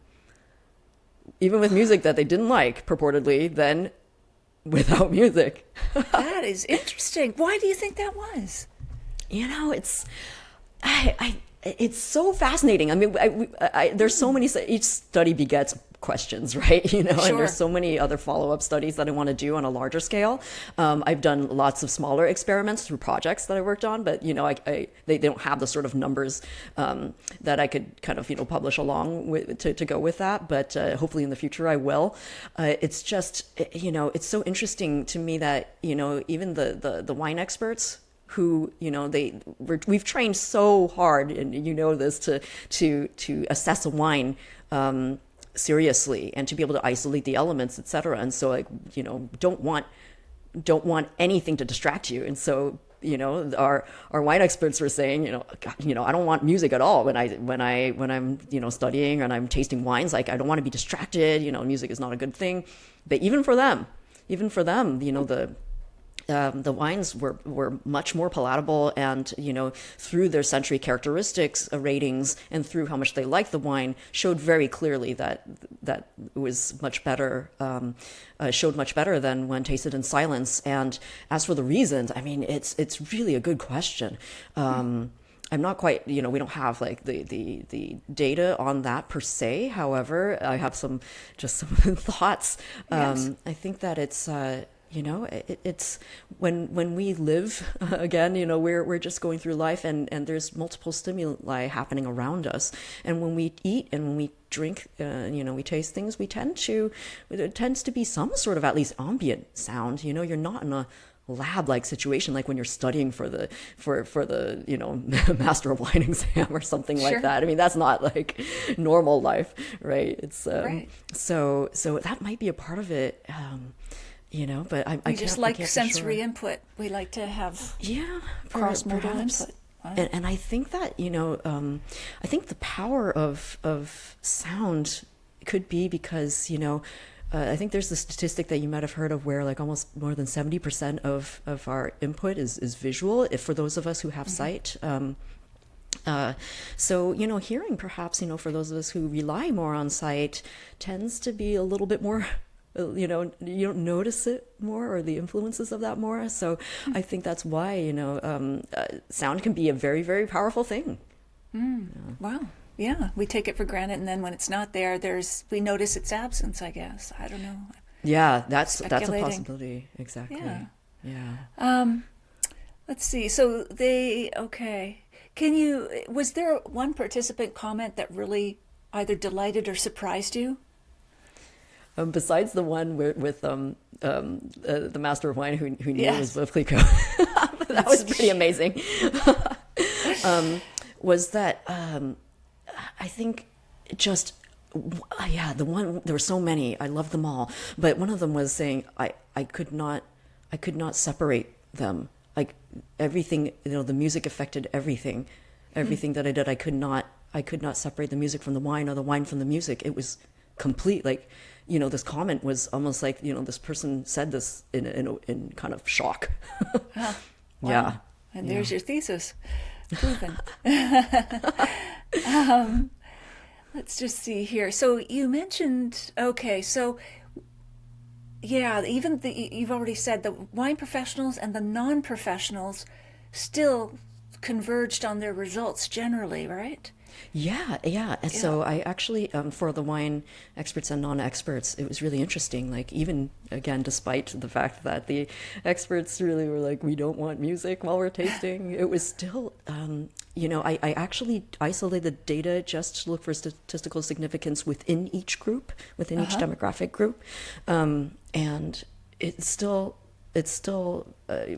even with music that they didn't like, purportedly, than without music. That is interesting. Why do you think that was? It's so fascinating. I mean, there's so many, each study begets questions, right? You know, Sure. and there's so many other follow-up studies that I want to do on a larger scale. I've done lots of smaller experiments through projects that I worked on, but, you know, they don't have the sort of numbers that I could kind of, you know, publish along with to go with that. But hopefully in the future I will. It's just, you know, it's so interesting to me that, you know, even the wine experts who, you know, we've trained so hard, and you know this, to assess a wine seriously and to be able to isolate the elements, etc. And so, like, you know, don't want anything to distract you. And so, you know, our wine experts were saying, God, you know, I don't want music at all when I'm, you know, studying and I'm tasting wines. Like, I don't want to be distracted. You know, music is not a good thing. But even for them, you know, the wines were much more palatable, and, you know, through their sensory characteristics ratings and through how much they liked the wine, showed very clearly that it was much better, showed much better than when tasted in silence. And as for the reasons, I mean, it's really a good question. I'm not quite, you know, we don't have like the data on that per se. However, I have some thoughts. Yes. I think that it's, you know, it's when we live, again, you know, we're just going through life, and there's multiple stimuli happening around us. And when we eat and when we drink, you know, we taste things, it tends to be some sort of at least ambient sound. You know, you're not in a lab-like situation like when you're studying for the you know, Master of Wine exam or something like that. I mean, that's not like normal life, right? It's right. So that might be a part of it. You know, but I just like sensory input. We like to have cross-modal input. Right? And I think that, you know, I think the power of sound could be because, you know, I think there's the statistic that you might have heard of where like almost more than 70% of our input is visual, if for those of us who have sight. So, you know, hearing perhaps, you know, for those of us who rely more on sight tends to be a little bit more, you know, you don't notice it more or the influences of that more. So I think that's why, you know, sound can be a very, very powerful thing. Yeah. Wow. Yeah. We take it for granted. And then when it's not there, we notice its absence, I guess. I don't know. Yeah, that's a possibility. Exactly. Yeah. Let's see. So was there one participant comment that really either delighted or surprised you? Besides the one with the Master of Wine who knew it was Veuve Clicquot, that was pretty amazing. Was that I think just the one, there were so many, I loved them all, but one of them was saying I could not separate them. Like everything, you know, the music affected everything that I did. I could not separate the music from the wine or the wine from the music. It was complete. Like, you know, this comment was almost like, you know, this person said this in kind of shock. Wow. Yeah. And there's your thesis proven. Let's just see here. So you mentioned, you've already said the wine professionals and the non-professionals still converged on their results generally, right? Yeah. And so I actually, for the wine experts and non-experts, it was really interesting. Like, even, again, despite the fact that the experts really were like, we don't want music while we're tasting, it was still, you know, I actually isolated data just to look for statistical significance within each group, within each demographic group. And it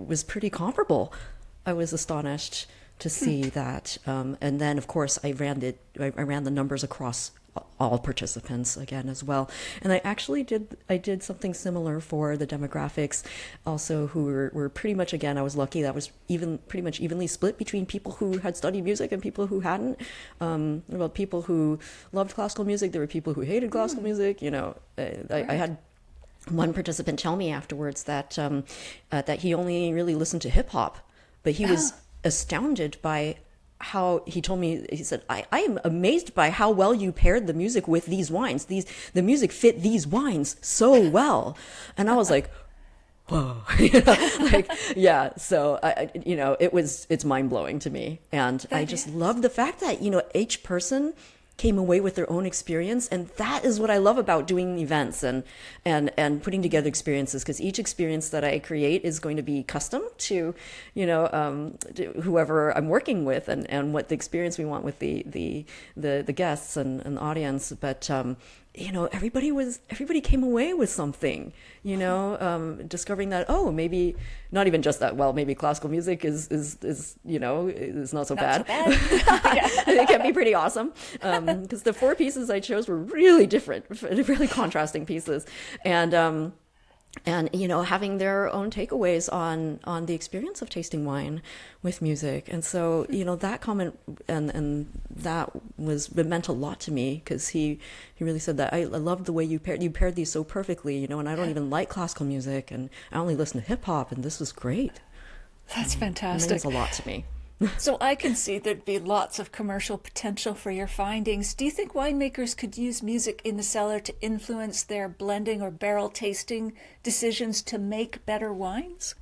was pretty comparable. I was astonished to see that. And then, of course, I ran the numbers across all participants again as well. And I actually did something similar for the demographics also, who were pretty much, again, I was lucky that was pretty much evenly split between people who had studied music and people who hadn't. Well, people who loved classical music, there were people who hated classical music, you know. I had one participant tell me afterwards that that he only really listened to hip hop, but he was astounded by how, he told me, he said, I am amazed by how well you paired the music with these wines. The music fit these wines so well. And I was like, whoa, you know, like, yeah. So you know, it's mind blowing to me. And I just love the fact that, you know, each person came away with their own experience. And that is what I love about doing events and putting together experiences, because each experience that I create is going to be custom to, to whoever I'm working with, and what the experience we want with the guests and the audience. But everybody came away with something, discovering that, oh, maybe not even just that, well, maybe classical music is not so bad. It can be pretty awesome. Because the 4 pieces I chose were really different, really contrasting pieces. And having their own takeaways on the experience of tasting wine with music. And so, that comment and that meant a lot to me, because he really said that I loved the way you paired these so perfectly, and I don't even like classical music, and I only listen to hip hop, and this was great. That's fantastic. It means a lot to me. So I can see there'd be lots of commercial potential for your findings. Do you think winemakers could use music in the cellar to influence their blending or barrel tasting decisions to make better wines?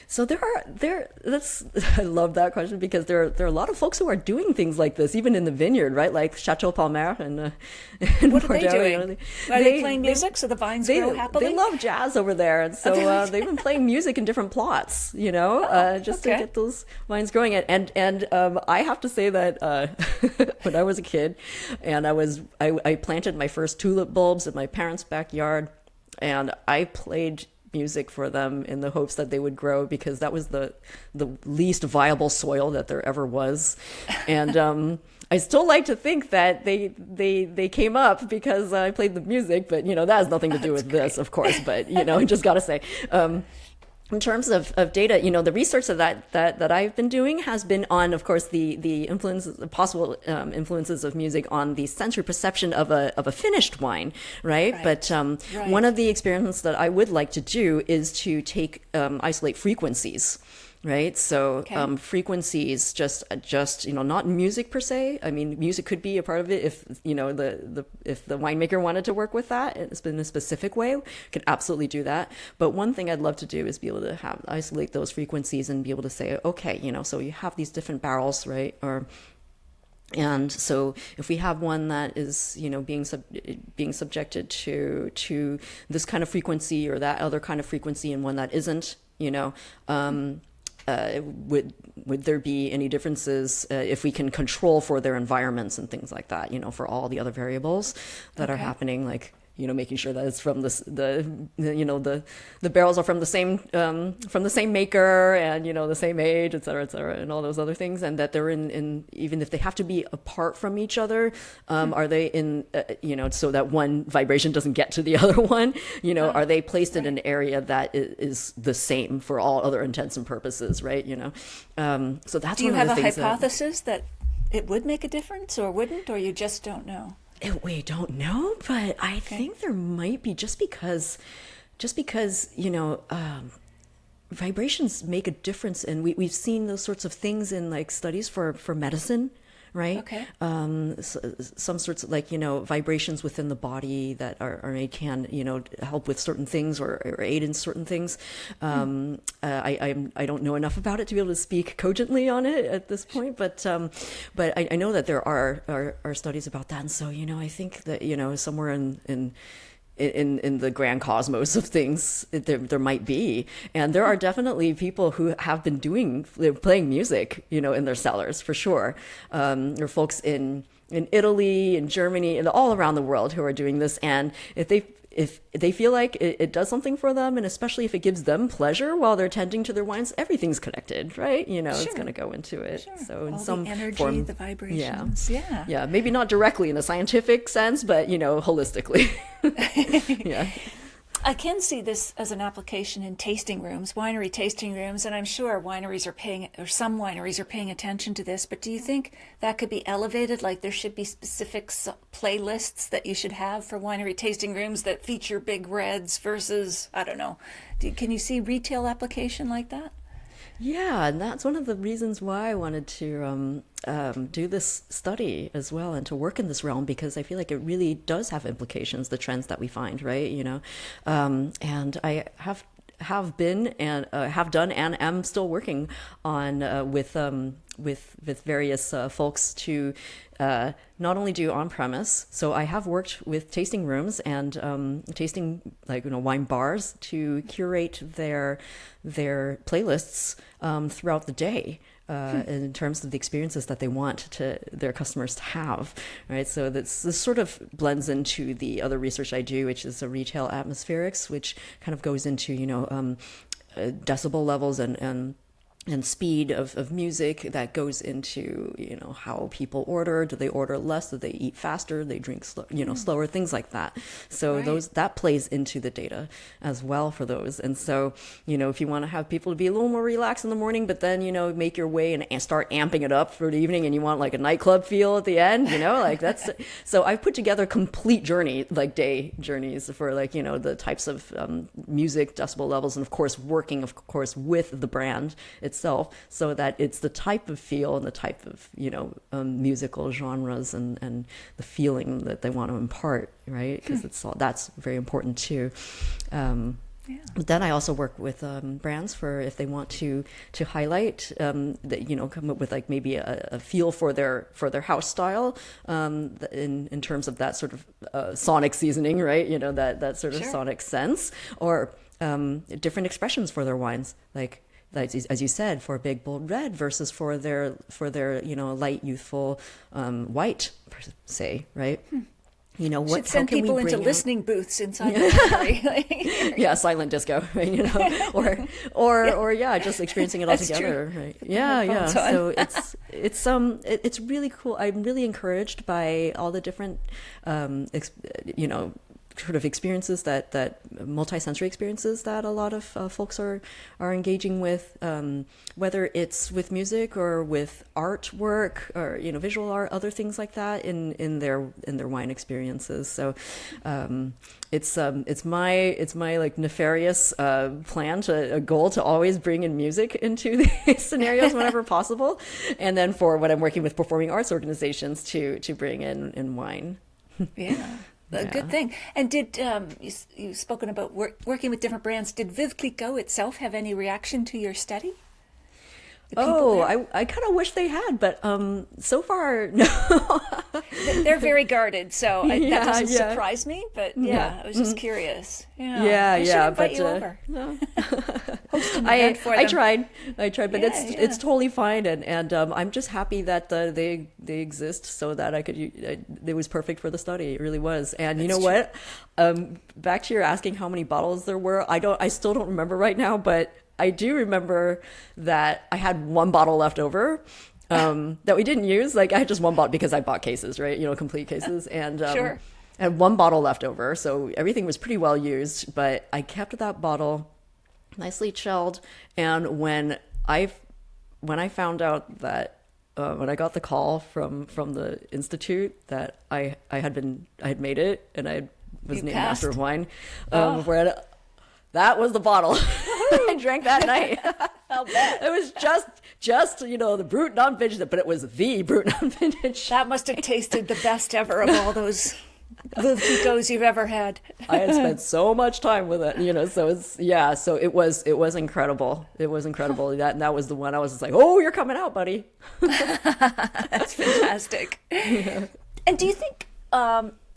So I love that question, because there are a lot of folks who are doing things like this, even in the vineyard, right? Like Chateau Palmer and what are they doing? Are they playing music so the vines grow happily? They love jazz over there, and so they've been playing music in different plots, just to get those vines growing. And I have to say that when I was a kid, and I planted my first tulip bulbs in my parents' backyard, and I played music for them in the hopes that they would grow, because that was the least viable soil that there ever was. And I still like to think that they came up because I played the music, but that has nothing to do with this, of course. But I just got to say, in terms of data, the research that I've been doing has been on, of course, the possible influences of music on the sensory perception of a finished wine, right? But one of the experiments that I would like to do is to isolate frequencies. Right. So frequencies, just not music per se. I mean, music could be a part of it if if the winemaker wanted to work with that in a specific way, could absolutely do that. But one thing I'd love to do is be able to isolate those frequencies and be able to say, okay, so you have these different barrels, right? And so if we have one that is, being subjected to this kind of frequency or that other kind of frequency, and one that isn't, would there be any differences if we can control for their environments and things like that, for all the other variables that are happening, like making sure that it's from the barrels are from the same maker, and the same age, et cetera, and all those other things, and that they're in even if they have to be apart from each other, are they in so that one vibration doesn't get to the other one, are they placed in an area that is the same for all other intents and purposes, right? So that's do you one of have the a things hypothesis that it would make a difference or wouldn't, or you just don't know? We don't know, but I think there might be, just because vibrations make a difference, and we've seen those sorts of things in like studies for medicine, right? Okay. Some sorts of vibrations within the body that are made can help with certain things or aid in certain things. I don't know enough about it to be able to speak cogently on it at this point, but I know that there are studies about that, and so I think that somewhere in the grand cosmos of things, there might be, and there are definitely people who have been playing music, in their cellars for sure. There are folks in Italy, in Germany, and all around the world who are doing this, and if they feel like it does something for them, and especially if it gives them pleasure while they're tending to their wines, everything's connected, right? It's going to go into it. Sure. So in some energy, form, the vibrations, yeah, maybe not directly in a scientific sense, but holistically. Yeah. I can see this as an application in tasting rooms, winery tasting rooms, and I'm sure some wineries are paying attention to this, but do you think that could be elevated? Like there should be specific playlists that you should have for winery tasting rooms that feature big reds versus, I don't know. Can you see retail application like that? Yeah, and that's one of the reasons why I wanted to do this study as well, and to work in this realm, because I feel like it really does have implications, the trends that we find, right? And I have been and have done and am still working on with with various folks to not only do on premise. So I have worked with tasting rooms and tasting wine bars to curate their playlists throughout the day. In terms of the experiences that they want their customers to have, right? So this sort of blends into the other research I do, which is a retail atmospherics, which kind of goes into decibel levels and speed of music that goes into how people order. Do they order less? Do they eat faster? They drink slower, things like that. So right. That plays into the data as well for those. And so if you want to have people to be a little more relaxed in the morning, but then make your way and start amping it up for the evening, and you want like a nightclub feel at the end, that's. So I've put together complete day journeys for the types of music, decibel levels, and of course working with the brand itself, so that it's the type of feel and the type of musical genres and the feeling that they want to impart, right? Because that's very important too. But then I also work with brands for if they want to highlight that come up with like maybe a feel for their house style in terms of that sort of sonic seasoning, right? That sort of sonic sense, or different expressions for their wines, like as you said, for a big bold red versus for their light youthful white, say, right? Should send people into listening booths inside the gallery. Yeah, silent disco, right? Or just experiencing it all together, true. Right? Yeah. So it's really cool. I'm really encouraged by all the different sort of experiences that multi-sensory experiences that a lot of folks are engaging with, whether it's with music or with artwork or visual art, other things like that in their wine experiences. So it's my like nefarious plan a goal to always bring in music into these scenarios whenever possible, and then for when I'm working with performing arts organizations to bring in wine. Yeah. A good thing. And did you've spoken about working with different brands? Did Veuve Clicquot itself have any reaction to your study? I kind of wish they had, but so far no. They're very guarded, so that doesn't surprise me. But I was just curious. Yeah, invite you over. No. Host an event for them. I tried, but it's totally fine, and I'm just happy that they exist so that I could. It was perfect for the study. It really was. And you know what? Back to your asking how many bottles there were. I still don't remember right now, but I do remember that I had one bottle left over that we didn't use. Like I had just one bottle because I bought cases, right? Complete cases, and I had one bottle left over, so everything was pretty well used. But I kept that bottle nicely chilled, and when I found out that when I got the call from the institute that I had made it and I was named Master of Wine, that was the bottle I drank that night. I'll bet. It was just the Brut non-vintage, but it was the Brut non-vintage. That must have tasted the best ever of all those Veuve Clicquots you've ever had. I had spent so much time with it, so it was incredible. It was incredible. That was the one I was just like, oh, you're coming out, buddy. That's fantastic. Yeah. And do you think,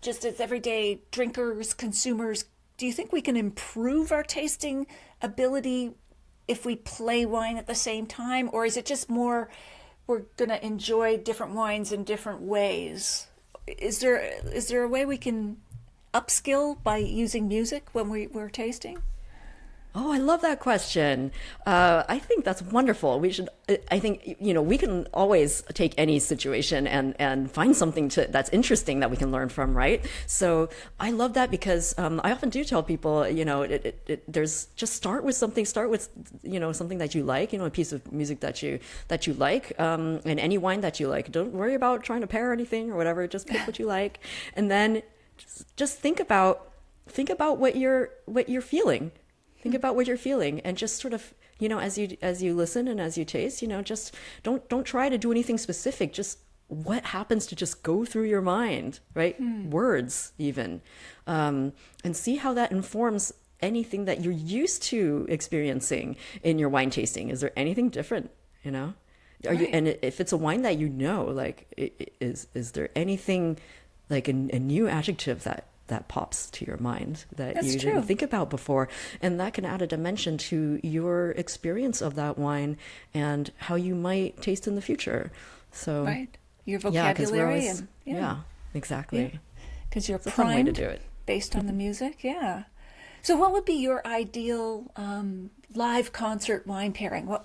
just as everyday drinkers, consumers, do you think we can improve our tasting ability if we play wine at the same time? Or is it just more we're going to enjoy different wines in different ways? Is there a way we can upskill by using music when we're tasting? Oh, I love that question. I think that's wonderful. I think we can always take any situation and find something that's interesting that we can learn from, right? So I love that because I often do tell people, there's just start with something something that you like, a piece of music that you like, and any wine that you like. Don't worry about trying to pair anything or whatever. Just pick what you like, and then just think about what you're feeling. Think about what you're feeling, and just sort of, as you listen and as you taste, just don't try to do anything specific. Just what happens to just go through your mind, right? Words even, and see how that informs anything that you're used to experiencing in your wine tasting. Is there anything different? And if it's a wine that like, is there anything like a new adjective that pops to your mind that That's you true. didn't think about before? And that can add a dimension to your experience of that wine and how you might taste in the future. So Right. Your yeah, 'cause we're vocabulary always, and yeah, exactly. because you're It's a fun way to primed do it. based on the music. Yeah. So what would be your ideal live concert wine pairing? What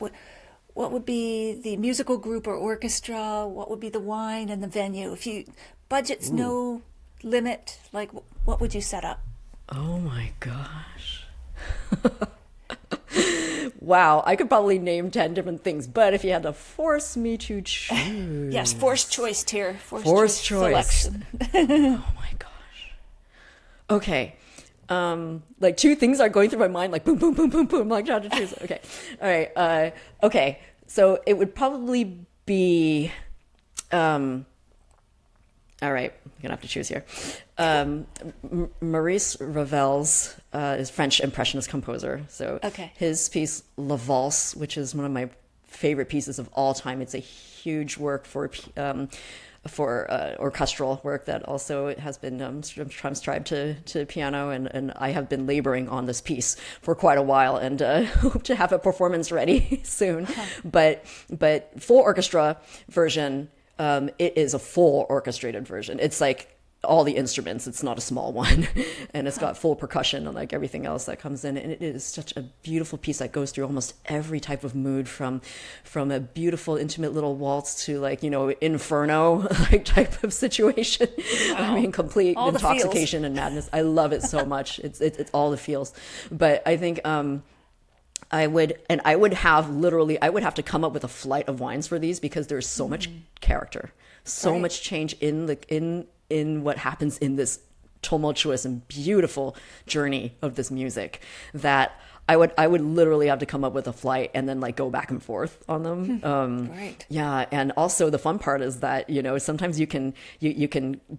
would be the musical group or orchestra? What would be the wine and the venue? If you budget's no limit, like what would you set up? Oh my gosh. Wow, I could probably name 10 different things, but if you had to force me to choose. Yes, forced choice here. Forced choice. Selection. Oh my gosh. Okay. Like two things are going through my mind, like boom, boom, boom, boom, boom, like trying to choose. Okay. All right. Okay. So it would probably be, all right, I'm gonna have to choose here. Maurice Ravel's is French Impressionist composer. So his piece La Valse, which is one of my favorite pieces of all time. It's a huge work for orchestral work that also has been transcribed to piano, and I have been laboring on this piece for quite a while, and hope to have a performance ready soon. But full orchestra version. It is a full orchestrated version. It's like all the instruments. It's not a small one, and it's got full percussion and like everything else that comes in. And it is such a beautiful piece that goes through almost every type of mood, from a beautiful intimate little waltz to like inferno like type of situation. Wow. I mean, complete all intoxication and madness. I love it so much. It's all the feels. But I think. I would have to come up with a flight of wines for these, because there's so much character, so much change in what happens in this tumultuous and beautiful journey of this music, that I would literally have to come up with a flight and then like go back and forth on them. Right. Yeah, and also the fun part is that sometimes you can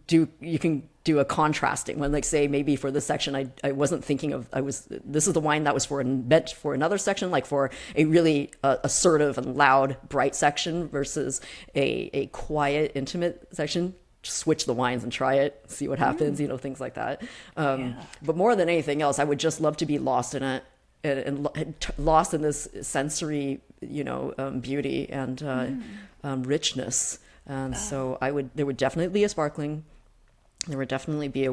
do a contrasting when, like, say maybe for this section I wasn't thinking of, this is the wine that was meant for another section, like for a really assertive and loud bright section versus a quiet intimate section. Switch the wines and try it, see what happens, things like that. But more than anything else, I would just love to be lost in it and lost in this sensory beauty and richness. And so there would definitely be a sparkling. There would definitely be a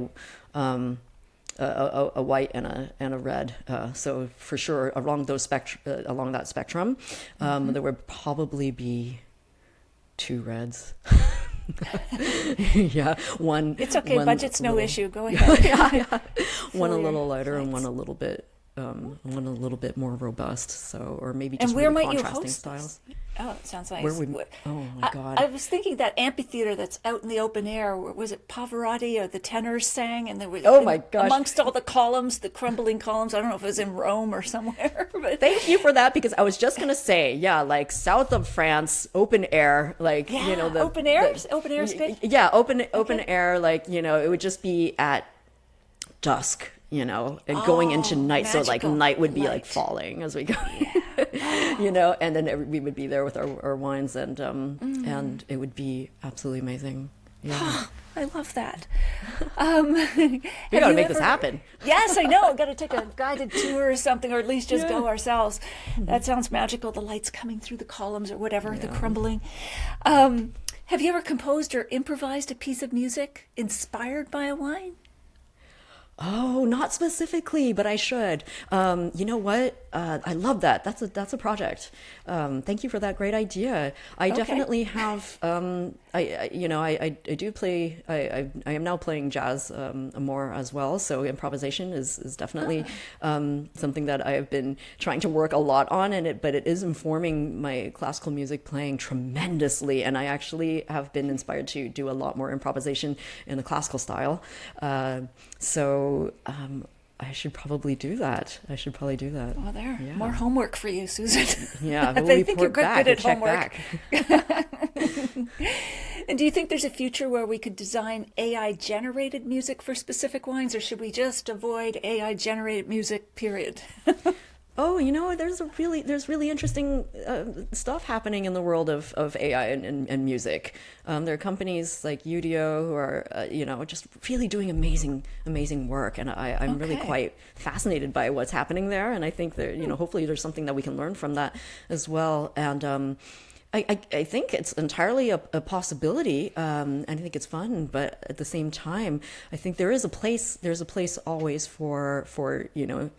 white and a red. So for sure, along that spectrum, there would probably be two reds. Yeah, one. It's okay. One budget's no little, issue. Go ahead. Yeah. One a little lighter and one a little bit more robust. So, or maybe just and where really might you contrasting host styles. This? Oh, it sounds nice. Oh my God! I was thinking that amphitheater that's out in the open air. Was it Pavarotti or the tenors sang? And there was my gosh! Amongst all the columns, the crumbling columns. I don't know if it was in Rome or somewhere. But thank you for that, because I was just gonna say, like south of France, open air, like the open air. Open air is good. Yeah, open air, like it would just be at dusk. And going into night, so like night would be like falling as we go, and then we would be there with our wines, and it would be absolutely amazing. Yeah. I love that. We gotta make this happen. Yes, I know. Got to take a guided tour or something, or at least just go ourselves. That sounds magical. The lights coming through the columns or whatever, the crumbling. Have you ever composed or improvised a piece of music inspired by a wine? Oh, not specifically, but I should. You know what? I love that. That's a project. Thank you for that great idea. I definitely have. I do play. I am now playing jazz more as well. So improvisation is definitely something that I have been trying to work a lot on, but it is informing my classical music playing tremendously. And I actually have been inspired to do a lot more improvisation in the classical style. So I should probably do that. Well, more homework for you, Susan. Yeah, I think you're good at homework. And do you think there's a future where we could design AI-generated music for specific wines, or should we just avoid AI-generated music, period? Oh, there's really interesting stuff happening in the world of AI and music. There are companies like Udio who are, just really doing amazing work, and I'm really Okay. quite fascinated by what's happening there. And I think that, hopefully there's something that we can learn from that as well. And I think it's entirely a possibility, and I think it's fun. But at the same time, I think there's a place always for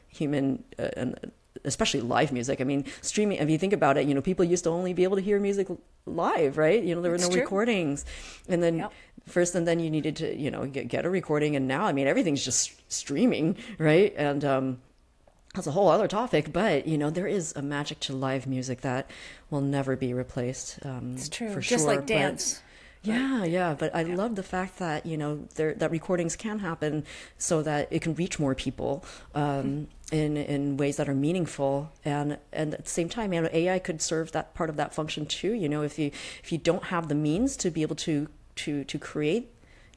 human and especially live music. I mean, streaming. If you think about it, people used to only be able to hear music live, right? There were It's no true. recordings, and then Yep. first, and then you needed to get a recording, and now I mean everything's just streaming, right? And that's a whole other topic, but there is a magic to live music that will never be replaced. It's true. For Just sure. like dance. Yeah. But I love the fact that that recordings can happen so that it can reach more people in ways that are meaningful, and at the same time, AI could serve that part of that function too. If you don't have the means to be able to create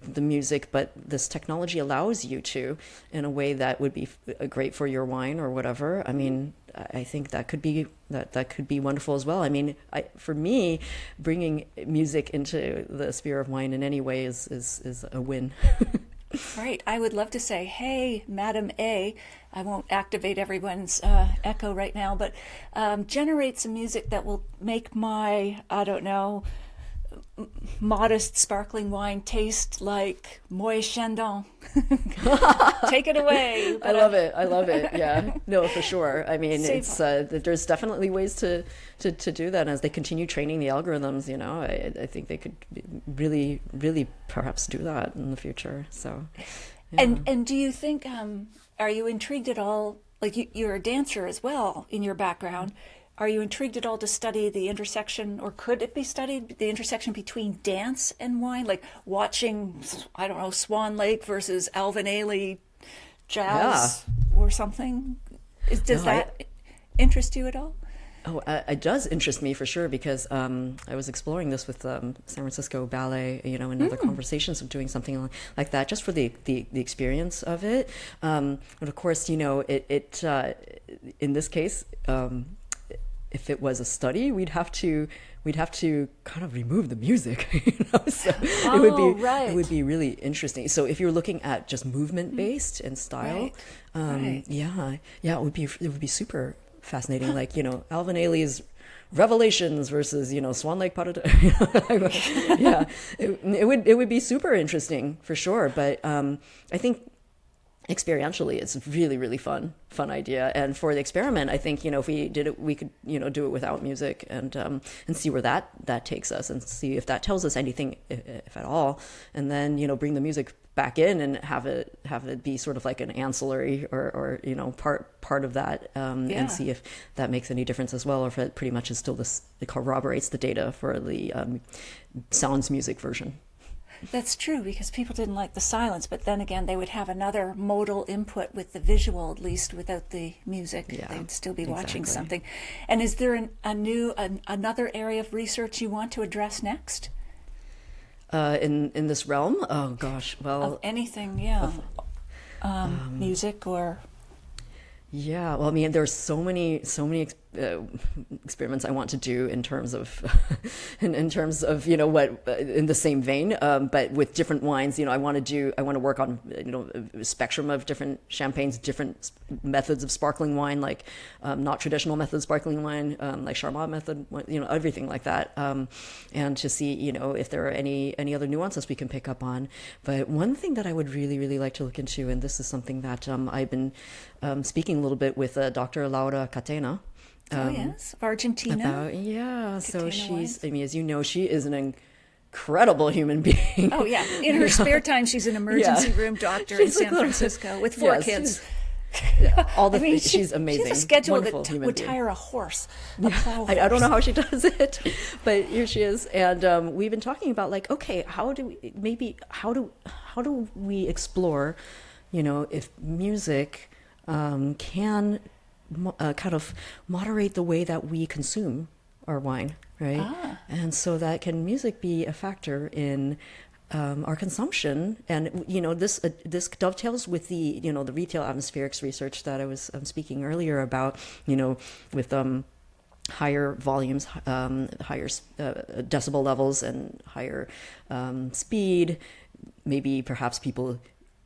the music, but this technology allows you to in a way that would be great for your wine or whatever. I mean, I think that could be wonderful as well. I mean, for me, bringing music into the sphere of wine in any way is a win. Right. I would love to say, hey, Madam A, I won't activate everyone's echo right now, but generate some music that will make my, I don't know, modest sparkling wine taste like Moët Chandon. Take it away. I love it. Yeah, no, for sure. I mean, Save- it's there's definitely ways to do that. As they continue training the algorithms, I think they could really perhaps do that in the future. So, yeah. And do you think, are you intrigued at all? Like you're a dancer as well in your background. Are you intrigued at all to study the intersection, or could it be studied, the intersection between dance and wine? Like watching, I don't know, Swan Lake versus Alvin Ailey jazz or something? Does No, that interest you at all? Oh, it does interest me for sure, because I was exploring this with San Francisco Ballet, in other conversations of doing something like that, just for the experience of it. But of course, it in this case, if it was a study, we'd have to kind of remove the music, So it would be really interesting. So if you're looking at just movement based and style, Right. yeah, it would be super fascinating. Like Alvin Ailey's Revelations versus Swan Lake Parada. Yeah, it would be super interesting for sure. But I think experientially it's really fun idea, and for the experiment I think if we did it, we could do it without music and see where that takes us, and see if that tells us anything, if at all, and then bring the music back in and have it be sort of like an ancillary or part of that, and see if that makes any difference as well, or if it pretty much is still it corroborates the data for the sounds music version. That's true, because people didn't like the silence, but then again, they would have another modal input with the visual, at least without the music. Yeah, They'd still be watching exactly. something. And is there another area of research you want to address next? In this realm? Oh gosh, well, Of anything, music or... yeah. Well, I mean, there's so many experiments I want to do in terms of what in the same vein, but with different wines. I want to work on a spectrum of different champagnes, different methods of sparkling wine, like not traditional method sparkling wine, like Charmat method, everything like that, and to see if there are any other nuances we can pick up on. But one thing that I would really like to look into, and this is something that I've been speaking a little bit with Dr. Laura Catena. yes, of Argentina. So Catena she's, wines. I mean, as you know, she is an incredible human being. Oh, yeah. In her spare time, she's an emergency room doctor in San Francisco with four kids. She's amazing. She has a schedule Wonderful that human would being. tire a horse, a plow horse. I don't know how she does it, but here she is. And we've been talking about, like, okay, how do we explore, if music can kind of moderate the way that we consume our wine, right? And so that can music be a factor in our consumption. And this dovetails with the the retail atmospherics research that I was speaking earlier about, with higher volumes, higher decibel levels, and higher speed, maybe perhaps people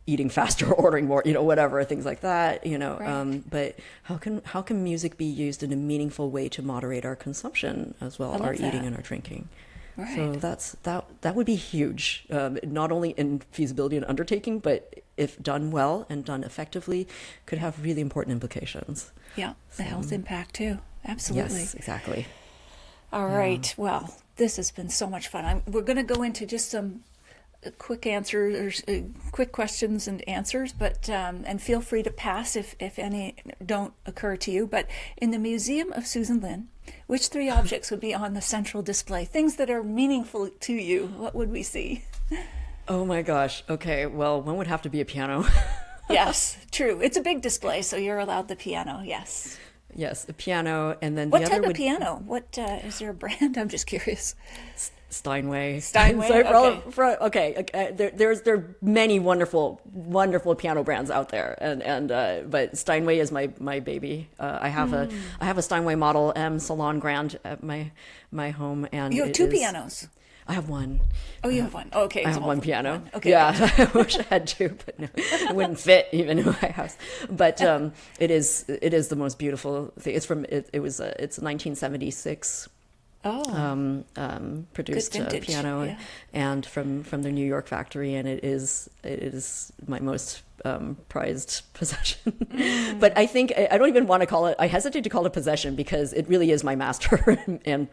eating faster, ordering more, whatever, things like that, Right. but how can music be used in a meaningful way to moderate our consumption as well, our that. eating and our drinking? Right. So that would be huge, not only in feasibility and undertaking, but if done well and done effectively, could have really important implications. Yeah, the health impact too. Absolutely. Yes, exactly. All right. Well, this has been so much fun. We're going to go into just some quick answers, quick questions and answers, but and feel free to pass if any don't occur to you. But in the Museum of Susan Lin, which three objects would be on the central display? Things that are meaningful to you. What would we see? Oh my gosh. Okay. Well, one would have to be a piano. Yes, true. It's a big display, so you're allowed the piano. Yes. Yes, a piano, and then What the type other of would piano? What is there a brand? I'm just curious. Steinway. Steinway? Okay. There are many wonderful piano brands out there, and but Steinway is my baby. I have a Steinway Model M Salon Grand at my home, and You have two pianos. I have one. Oh, you have one. Oh, okay. I have one piano. One. Okay. Yeah, I wish I had two, but no, it wouldn't fit even in my house. But it is the most beautiful thing. It's it's 1976. Oh. Produced Good vintage, piano, yeah. and from the New York factory, and it is my most prized possession. But I think I don't even want to call it. I hesitate to call it possession because it really is my master. and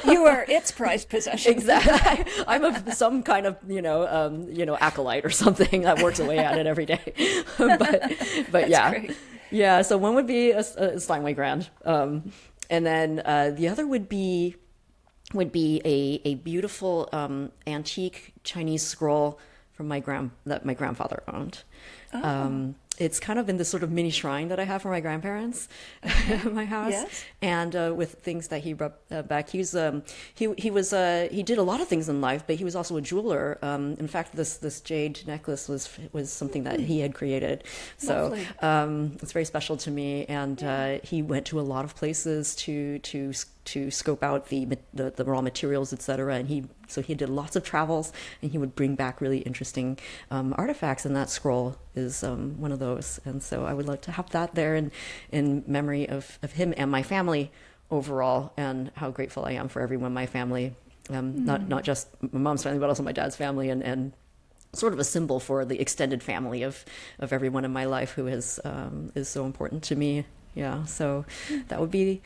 You are its prized possession. Exactly. I'm some kind of acolyte or something that works away at it every day. but yeah, great. yeah. So one would be a Steinway Grand, and then the other would be a beautiful antique Chinese scroll from that my grandfather owned. Oh. It's kind of in this sort of mini shrine that I have for my grandparents at my house, Yes. and with things that he brought back. He did a lot of things in life, but he was also a jeweler. In fact, this jade necklace was something that he had created. So it's very special to me. And he went to a lot of places to scope out the raw materials, etc. And he did lots of travels, and he would bring back really interesting artifacts. And that scroll is one of those. And so I would like to have that there in memory of him and my family overall, and how grateful I am for everyone in my family, not just my mom's family, but also my dad's family, and sort of a symbol for the extended family of everyone in my life who is so important to me. Yeah, so that would be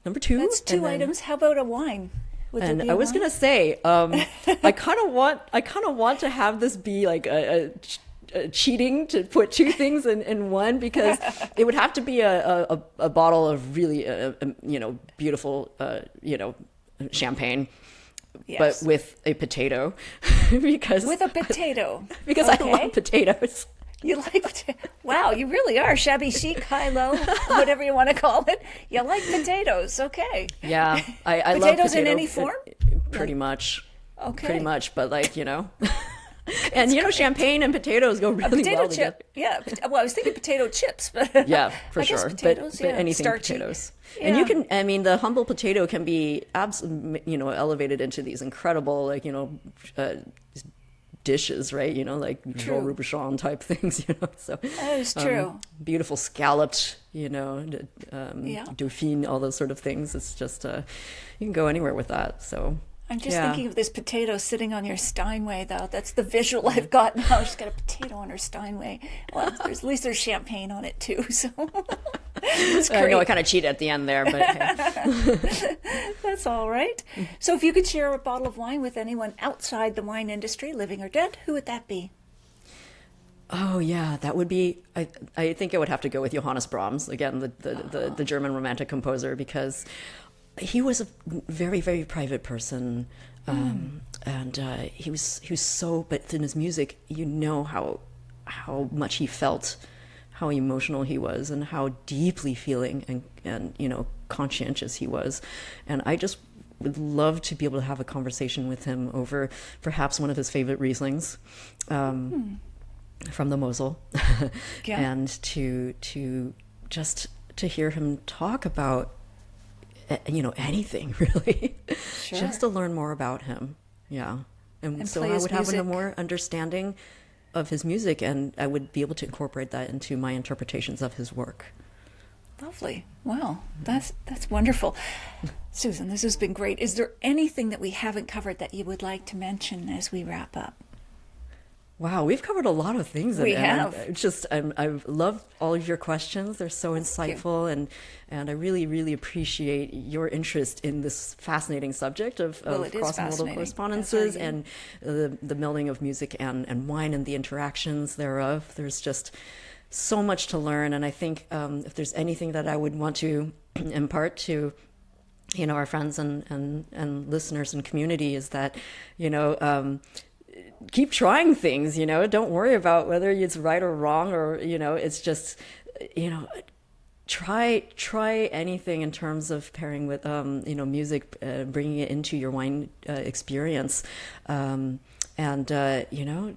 number two. That's two items. How about a wine? Would there And be I a was wine? gonna say, I kind of want to have this be like a cheating to put two things in one, because it would have to be a bottle of really beautiful champagne, Yes. but with a potato, because With a potato. because Okay. I love potatoes. You like wow, you really are shabby chic, high low, whatever you want to call it. You like potatoes, okay? Yeah, I love Potatoes in potato- any form? Pretty much. Okay. Pretty much, but and champagne and potatoes go really Potato well together. chip, yeah. Well, I was thinking potato chips, but Yeah, for I guess sure. potatoes, but yeah, anything starchy. potatoes. Yeah. And you can, I mean, the humble potato can be elevated into these incredible, dishes, right? Like Jean True. Robuchon type things, So That is true. beautiful scalloped, Yeah. dauphine, all those sort of things. It's just you can go anywhere with that. So I'm just yeah. thinking of this potato sitting on your Steinway, though. That's the visual I've got now. She's got a potato on her Steinway. Well, at least there's champagne on it, too. So it's I know I great. kind of cheated at the end there, but hey. That's all right. So if you could share a bottle of wine with anyone outside the wine industry, living or dead, who would that be? Oh yeah, that would be. I think I would have to go with Johannes Brahms again, the German Romantic composer, because he was a very, very private person, and he was so. But in his music, how much he felt, how emotional he was, and how deeply feeling and conscientious he was, and I just would love to be able to have a conversation with him over perhaps one of his favorite Rieslings from the Mosel, Yeah. and to just to hear him talk about anything really, Sure. just to learn more about him. Yeah, and so play I his would have a music. more understanding of his music, and I would be able to incorporate that into my interpretations of his work. Lovely. Wow. That's wonderful. Susan, this has been great. Is there anything that we haven't covered that you would like to mention as we wrap up? Wow, we've covered a lot of things. We have. I've loved all of your questions. They're so insightful, and I really, really appreciate your interest in this fascinating subject of It is cross-modal fascinating. correspondences That's and the melding of music and wine and the interactions thereof. There's just so much to learn, and I think if there's anything that I would want to impart to our friends and listeners and community is that keep trying things. Don't worry about whether it's right or wrong, or it's just try anything in terms of pairing with music, bringing it into your wine experience, and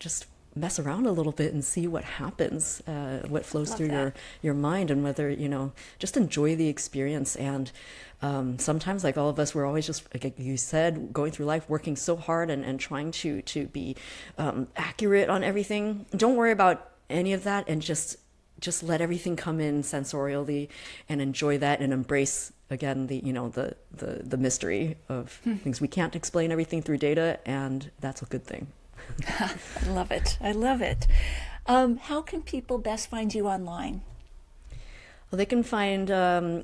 just mess around a little bit and see what happens, what flows through your mind, and whether just enjoy the experience. And sometimes, like all of us, we're always just, like you said, going through life working so hard and trying to be accurate on everything. Don't worry about any of that, and just let everything come in sensorially and enjoy that, and embrace again the mystery of things. We can't explain everything through data, and that's a good thing. I love it. I love it. How can people best find you online? Well, they can find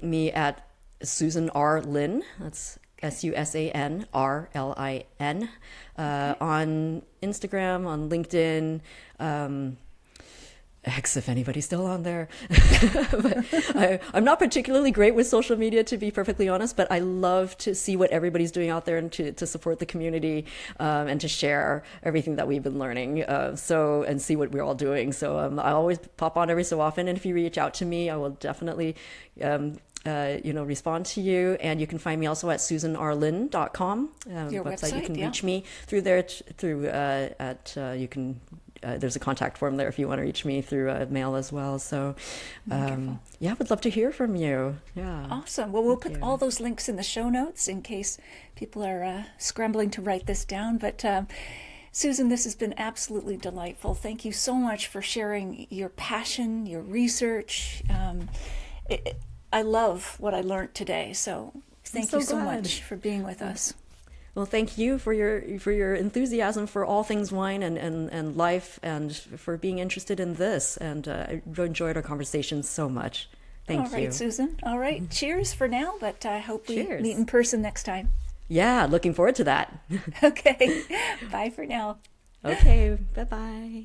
me at Susan R. Lin. That's SUSANRLIN, on Instagram, on LinkedIn, X, if anybody's still on there. But I'm not particularly great with social media, to be perfectly honest, but I love to see what everybody's doing out there, and to support the community, and to share everything that we've been learning, and see what we're all doing. So I always pop on every so often, and if you reach out to me, I will definitely respond to you. And you can find me also at susanrlin.com, Your website. You website, can yeah. reach me through there, you can there's a contact form there if you want to reach me through mail as well. So I would love to hear from you. Yeah. Awesome. Well, we'll Thank put you. all those links in the show notes in case people are scrambling to write this down. But Susan, this has been absolutely delightful. Thank you so much for sharing your passion, your research. I love what I learned today. So thank you so glad. much for being with us. Well, thank you for your enthusiasm for all things wine and life, and for being interested in this. And I enjoyed our conversation so much. Thank you. All right, Susan. All right. Cheers for now, but I hope we Cheers. meet in person next time. Yeah, looking forward to that. Okay. Bye for now. Okay, bye-bye.